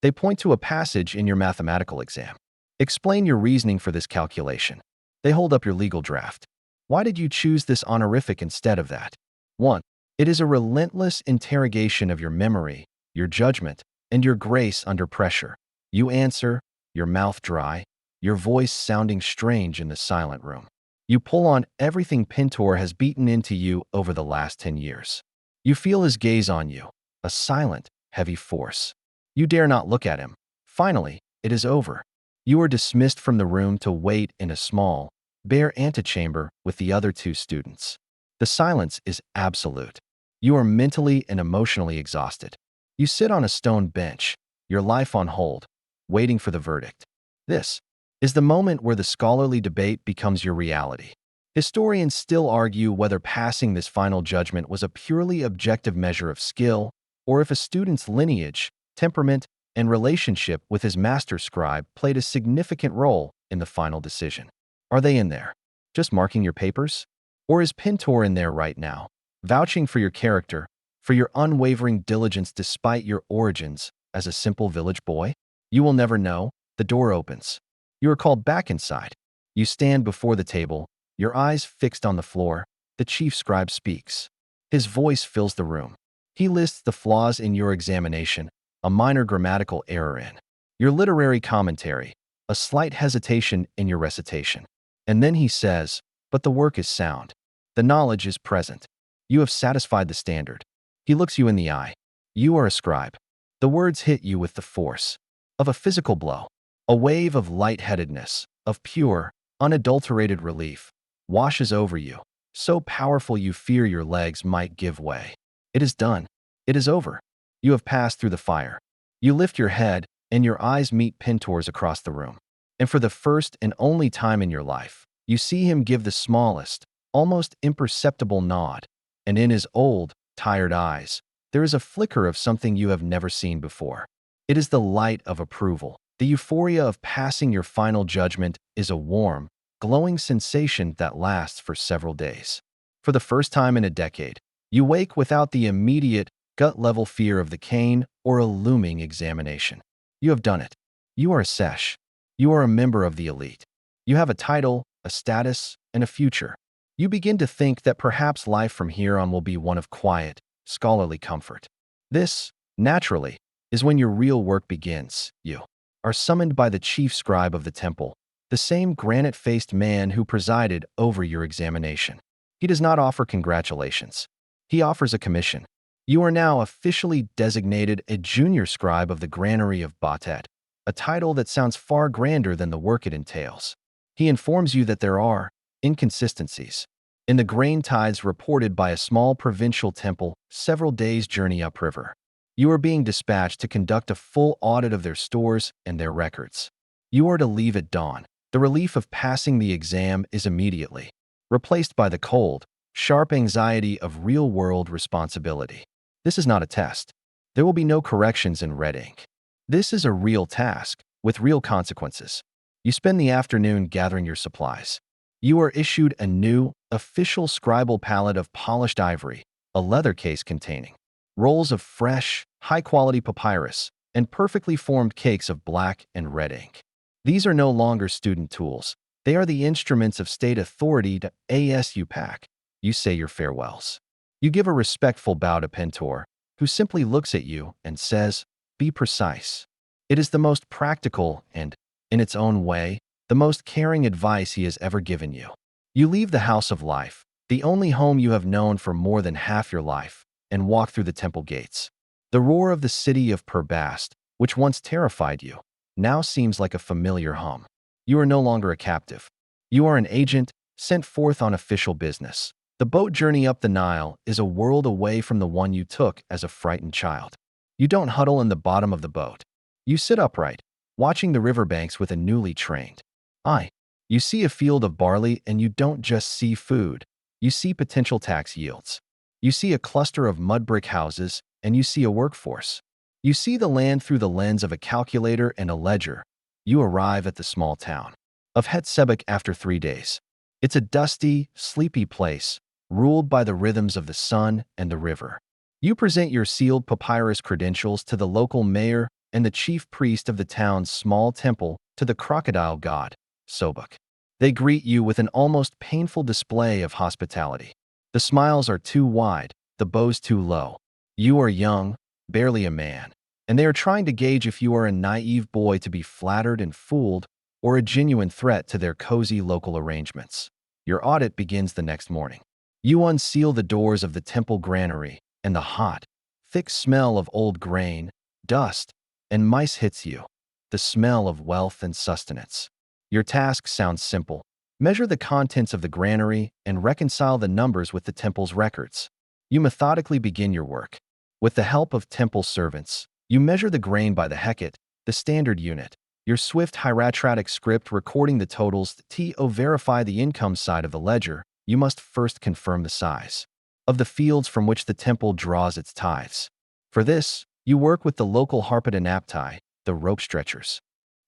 They point to a passage in your mathematical exam. Explain your reasoning for this calculation. They hold up your legal draft. Why did you choose this honorific instead of that? 1. It is a relentless interrogation of your memory, your judgment, and your grace under pressure. You answer, your mouth dry, your voice sounding strange in the silent room. You pull on everything Pintor has beaten into you over the last 10 years. You feel his gaze on you, a silent, heavy force. You dare not look at him. Finally, it is over. You are dismissed from the room to wait in a small, bare antechamber with the other 2 students. The silence is absolute. You are mentally and emotionally exhausted. You sit on a stone bench, your life on hold, waiting for the verdict. This is the moment where the scholarly debate becomes your reality. Historians still argue whether passing this final judgment was a purely objective measure of skill, or if a student's lineage, temperament, and relationship with his master scribe played a significant role in the final decision. Are they in there, just marking your papers? Or is Pintor in there right now, vouching for your character, for your unwavering diligence despite your origins as a simple village boy? You will never know. The door opens. You are called back inside. You stand before the table, your eyes fixed on the floor. The chief scribe speaks. His voice fills the room. He lists the flaws in your examination, a minor grammatical error in your literary commentary, a slight hesitation in your recitation. And then he says, but the work is sound. The knowledge is present. You have satisfied the standard. He looks you in the eye. You are a scribe. The words hit you with the force of a physical blow. A wave of lightheadedness, of pure, unadulterated relief, washes over you, so powerful you fear your legs might give way. It is done. It is over. You have passed through the fire. You lift your head, and your eyes meet Pintor's across the room. And for the first and only time in your life, you see him give the smallest, almost imperceptible nod, and in his old, tired eyes, there is a flicker of something you have never seen before. It is the light of approval. The euphoria of passing your final judgment is a warm, glowing sensation that lasts for several days. For the first time in a decade, you wake without the immediate, gut-level fear of the cane or a looming examination. You have done it. You are a sesh. You are a member of the elite. You have a title, a status, and a future. You begin to think that perhaps life from here on will be one of quiet, scholarly comfort. This, naturally, is when your real work begins. You are summoned by the chief scribe of the temple, the same granite-faced man who presided over your examination. He does not offer congratulations. He offers a commission. You are now officially designated a junior scribe of the granary of Batet, a title that sounds far grander than the work it entails. He informs you that there are inconsistencies in the grain tithes reported by a small provincial temple several days' journey upriver. You are being dispatched to conduct a full audit of their stores and their records. You are to leave at dawn. The relief of passing the exam is immediately replaced by the cold, sharp anxiety of real-world responsibility. This is not a test. There will be no corrections in red ink. This is a real task, with real consequences. You spend the afternoon gathering your supplies. You are issued a new, official scribal palette of polished ivory, a leather case containing rolls of fresh, high-quality papyrus, and perfectly formed cakes of black and red ink. These are no longer student tools. They are the instruments of state authority to ASUPAC. You say your farewells. You give a respectful bow to Pentor, who simply looks at you and says, "Be precise." It is the most practical and, in its own way, the most caring advice he has ever given you. You leave the house of life, the only home you have known for more than half your life, and walk through the temple gates. The roar of the city of Perbast, which once terrified you, now seems like a familiar hum. You are no longer a captive. You are an agent sent forth on official business. The boat journey up the Nile is a world away from the one you took as a frightened child. You don't huddle in the bottom of the boat. You sit upright, watching the riverbanks with a newly trained eye. You see a field of barley and you don't just see food. You see potential tax yields. You see a cluster of mud brick houses and you see a workforce. You see the land through the lens of a calculator and a ledger. You arrive at the small town of Hetsebek after 3 days. It's a dusty, sleepy place, ruled by the rhythms of the sun and the river. You present your sealed papyrus credentials to the local mayor and the chief priest of the town's small temple to the crocodile god, Sobuk. They greet you with an almost painful display of hospitality. The smiles are too wide, the bows too low. You are young, barely a man, and they are trying to gauge if you are a naive boy to be flattered and fooled or a genuine threat to their cozy local arrangements. Your audit begins the next morning. You unseal the doors of the temple granary, and the hot, thick smell of old grain, dust, and mice hits you, the smell of wealth and sustenance. Your task sounds simple. Measure the contents of the granary and reconcile the numbers with the temple's records. You methodically begin your work. With the help of temple servants, you measure the grain by the hecate, the standard unit. Your swift hieratic script recording the totals to verify the income side of the ledger. You must first confirm the size of the fields from which the temple draws its tithes. For this, you work with the local harpadanaptai, the rope stretchers.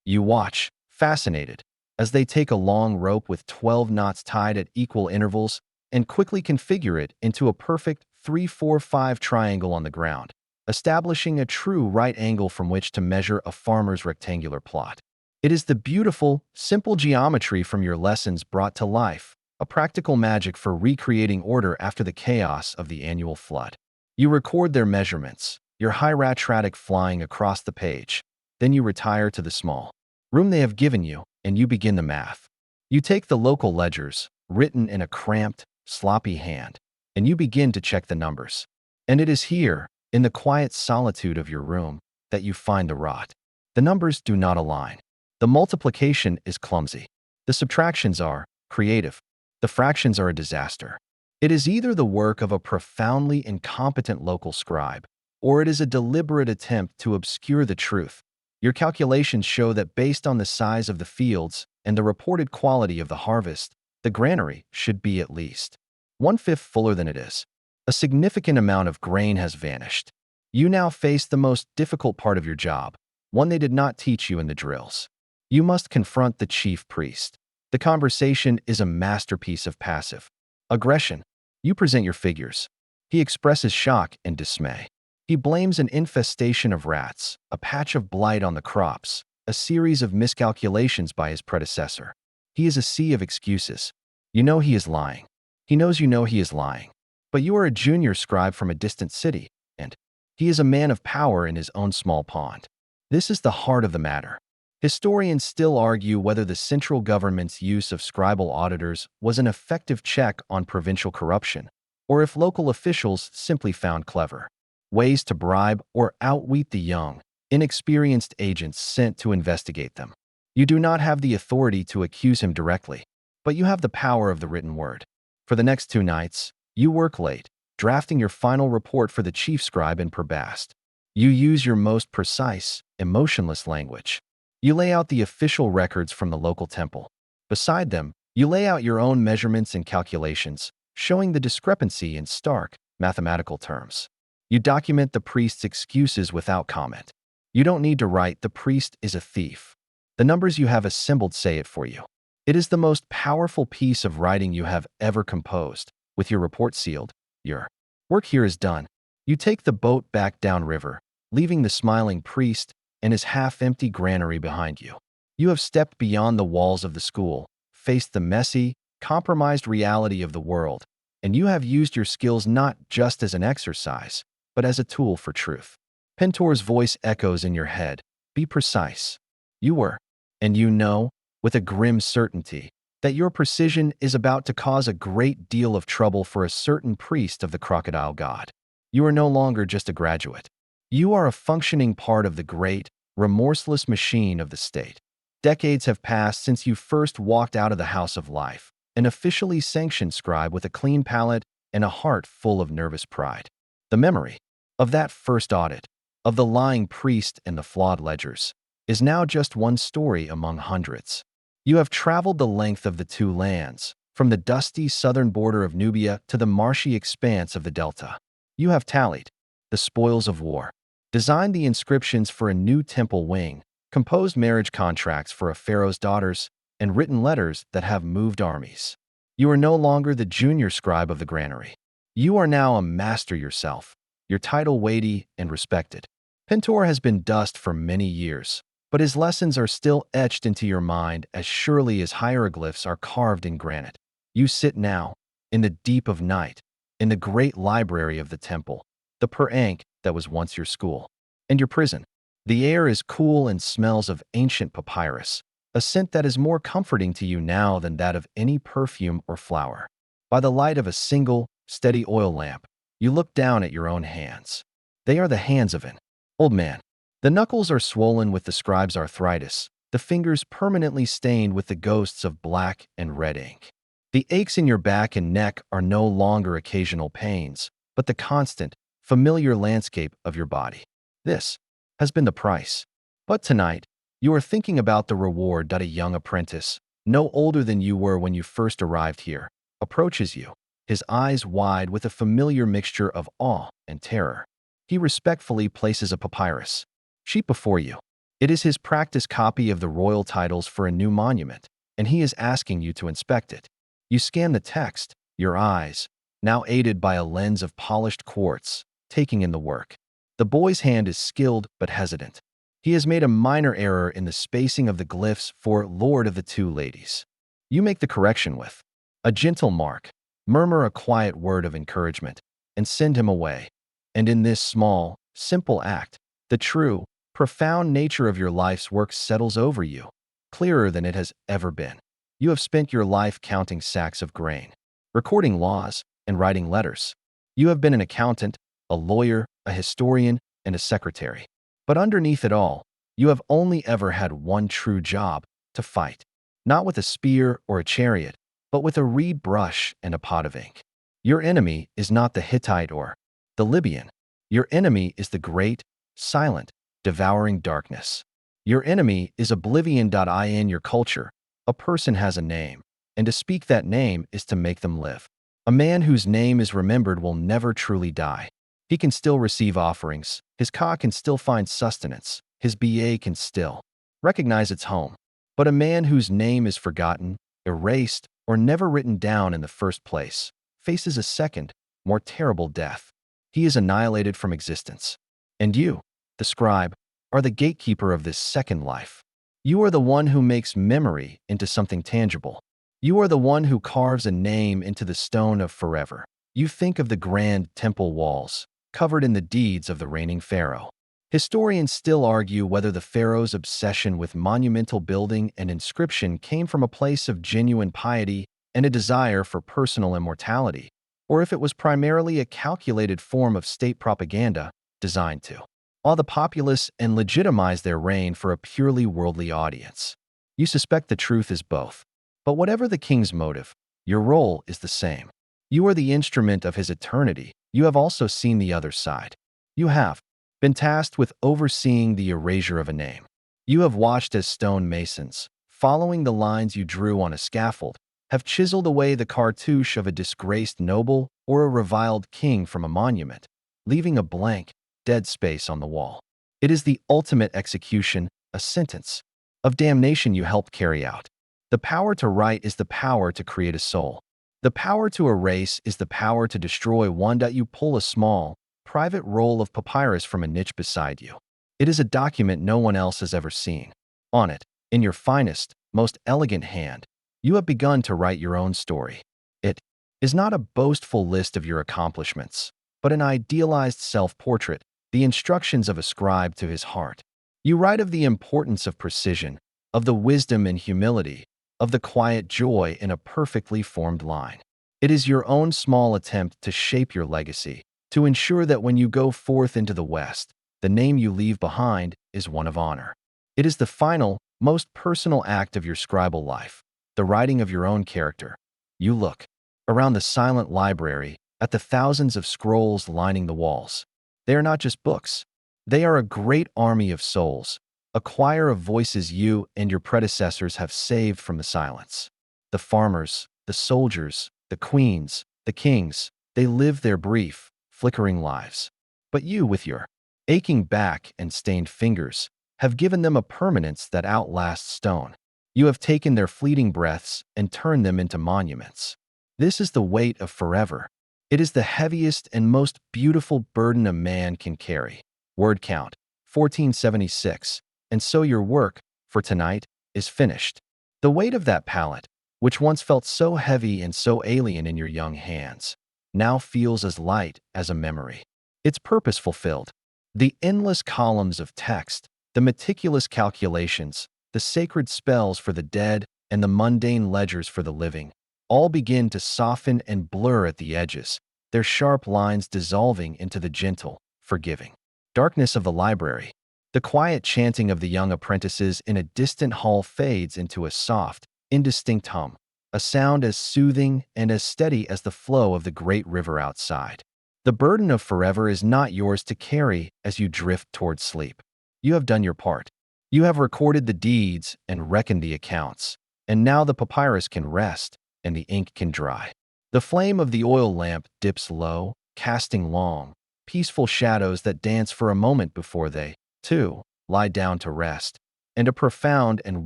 You watch, fascinated, as they take a long rope with 12 knots tied at equal intervals and quickly configure it into a perfect 3-4-5 triangle on the ground, establishing a true right angle from which to measure a farmer's rectangular plot. It is the beautiful, simple geometry from your lessons brought to life, a practical magic for recreating order after the chaos of the annual flood. You record their measurements, your hieratic flying across the page. Then you retire to the small room they have given you, and you begin the math. You take the local ledgers, written in a cramped, sloppy hand, and you begin to check the numbers. And it is here, in the quiet solitude of your room, that you find the rot. The numbers do not align. The multiplication is clumsy. The subtractions are creative. The fractions are a disaster. It is either the work of a profoundly incompetent local scribe, or it is a deliberate attempt to obscure the truth. Your calculations show that based on the size of the fields and the reported quality of the harvest, the granary should be at least 1/5 fuller than it is. A significant amount of grain has vanished. You now face the most difficult part of your job, one they did not teach you in the drills. You must confront the chief priest. The conversation is a masterpiece of passive aggression. You present your figures. He expresses shock and dismay. He blames an infestation of rats, a patch of blight on the crops, a series of miscalculations by his predecessor. He is a sea of excuses. You know he is lying. He knows you know he is lying. But you are a junior scribe from a distant city, and he is a man of power in his own small pond. This is the heart of the matter. Historians still argue whether the central government's use of scribal auditors was an effective check on provincial corruption, or if local officials simply found clever ways to bribe or outwit the young, inexperienced agents sent to investigate them. You do not have the authority to accuse him directly, but you have the power of the written word. For the next 2 nights, you work late, drafting your final report for the chief scribe in Perbast. You use your most precise, emotionless language. You lay out the official records from the local temple. Beside them, you lay out your own measurements and calculations, showing the discrepancy in stark, mathematical terms. You document the priest's excuses without comment. You don't need to write, "The priest is a thief." The numbers you have assembled say it for you. It is the most powerful piece of writing you have ever composed. With your report sealed, your work here is done. You take the boat back downriver, leaving the smiling priest and his half-empty granary behind you. You have stepped beyond the walls of the school, faced the messy, compromised reality of the world, and you have used your skills not just as an exercise, but as a tool for truth. Pentor's voice echoes in your head. Be precise. You were, and you know, with a grim certainty, that your precision is about to cause a great deal of trouble for a certain priest of the crocodile god. You are no longer just a graduate. You are a functioning part of the great, remorseless machine of the state. Decades have passed since you first walked out of the house of life, an officially sanctioned scribe with a clean palate and a heart full of nervous pride. The memory of that first audit, of the lying priest and the flawed ledgers, is now just one story among hundreds. You have traveled the length of the two lands, from the dusty southern border of Nubia to the marshy expanse of the Delta. You have tallied the spoils of war, designed the inscriptions for a new temple wing, composed marriage contracts for a pharaoh's daughters, and written letters that have moved armies. You are no longer the junior scribe of the granary. You are now a master yourself, your title weighty and respected. Pentor has been dust for many years, but his lessons are still etched into your mind as surely as hieroglyphs are carved in granite. You sit now, in the deep of night, in the great library of the temple, the per-ankh that was once your school, and your prison. The air is cool and smells of ancient papyrus, a scent that is more comforting to you now than that of any perfume or flower. By the light of a single, steady oil lamp, you look down at your own hands. They are the hands of an old man. The knuckles are swollen with the scribe's arthritis, the fingers permanently stained with the ghosts of black and red ink. The aches in your back and neck are no longer occasional pains, but the constant, familiar landscape of your body. This has been the price. But tonight, you are thinking about the reward that a young apprentice, no older than you were when you first arrived here, approaches you, his eyes wide with a familiar mixture of awe and terror. He respectfully places a papyrus sheet before you. It is his practice copy of the royal titles for a new monument, and he is asking you to inspect it. You scan the text, your eyes, now aided by a lens of polished quartz, taking in the work. The boy's hand is skilled but hesitant. He has made a minor error in the spacing of the glyphs for Lord of the Two Ladies. You make the correction with a gentle mark, murmur a quiet word of encouragement, and send him away. And in this small, simple act, the true, profound nature of your life's work settles over you, clearer than it has ever been. You have spent your life counting sacks of grain, recording laws, and writing letters. You have been an accountant, a lawyer, a historian, and a secretary. But underneath it all, you have only ever had one true job: to fight. Not with a spear or a chariot, but with a reed brush and a pot of ink. Your enemy is not the Hittite or the Libyan. Your enemy is the great, silent, devouring darkness. Your enemy is oblivion. In your culture, a person has a name, and to speak that name is to make them live. A man whose name is remembered will never truly die. He can still receive offerings, his ka can still find sustenance, his ba can still recognize its home. But a man whose name is forgotten, erased, or never written down in the first place faces a second, more terrible death. He is annihilated from existence. And you, the scribe, are the gatekeeper of this second life. You are the one who makes memory into something tangible. You are the one who carves a name into the stone of forever. You think of the grand temple walls, covered in the deeds of the reigning pharaoh. Historians still argue whether the pharaoh's obsession with monumental building and inscription came from a place of genuine piety and a desire for personal immortality, or if it was primarily a calculated form of state propaganda designed to awe the populace and legitimize their reign for a purely worldly audience. You suspect the truth is both. But whatever the king's motive, your role is the same. You are the instrument of his eternity. You have also seen the other side. You have been tasked with overseeing the erasure of a name. You have watched as stone masons, following the lines you drew on a scaffold, have chiseled away the cartouche of a disgraced noble or a reviled king from a monument, leaving a blank, dead space on the wall. It is the ultimate execution, a sentence of damnation you helped carry out. The power to write is the power to create a soul. The power to erase is the power to destroy one. You pull a small, private roll of papyrus from a niche beside you. It is a document no one else has ever seen. On it, in your finest, most elegant hand, you have begun to write your own story. It is not a boastful list of your accomplishments, but an idealized self-portrait, the instructions of a scribe to his heart. You write of the importance of precision, of the wisdom and humility, of the quiet joy in a perfectly formed line. It is your own small attempt to shape your legacy, to ensure that when you go forth into the West, the name you leave behind is one of honor. It is the final, most personal act of your scribal life, the writing of your own character. You look around the silent library at the thousands of scrolls lining the walls. They are not just books. They are a great army of souls, a choir of voices you and your predecessors have saved from the silence. The farmers, the soldiers, the queens, the kings, they live their brief, flickering lives. But you, with your aching back and stained fingers, have given them a permanence that outlasts stone. You have taken their fleeting breaths and turned them into monuments. This is the weight of forever. It is the heaviest and most beautiful burden a man can carry. Word count, 1476. And so your work, for tonight, is finished. The weight of that pallet, which once felt so heavy and so alien in your young hands, now feels as light as a memory. Its purpose fulfilled. The endless columns of text, the meticulous calculations, the sacred spells for the dead, and the mundane ledgers for the living, all begin to soften and blur at the edges, their sharp lines dissolving into the gentle, forgiving darkness of the library. The quiet chanting of the young apprentices in a distant hall fades into a soft, indistinct hum, a sound as soothing and as steady as the flow of the great river outside. The burden of forever is not yours to carry as you drift toward sleep. You have done your part. You have recorded the deeds and reckoned the accounts, and now the papyrus can rest and the ink can dry. The flame of the oil lamp dips low, casting long, peaceful shadows that dance for a moment before they, too, lie down to rest, and a profound and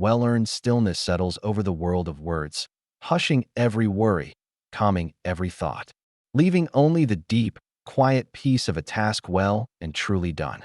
well-earned stillness settles over the world of words, hushing every worry, calming every thought, leaving only the deep, quiet peace of a task well and truly done.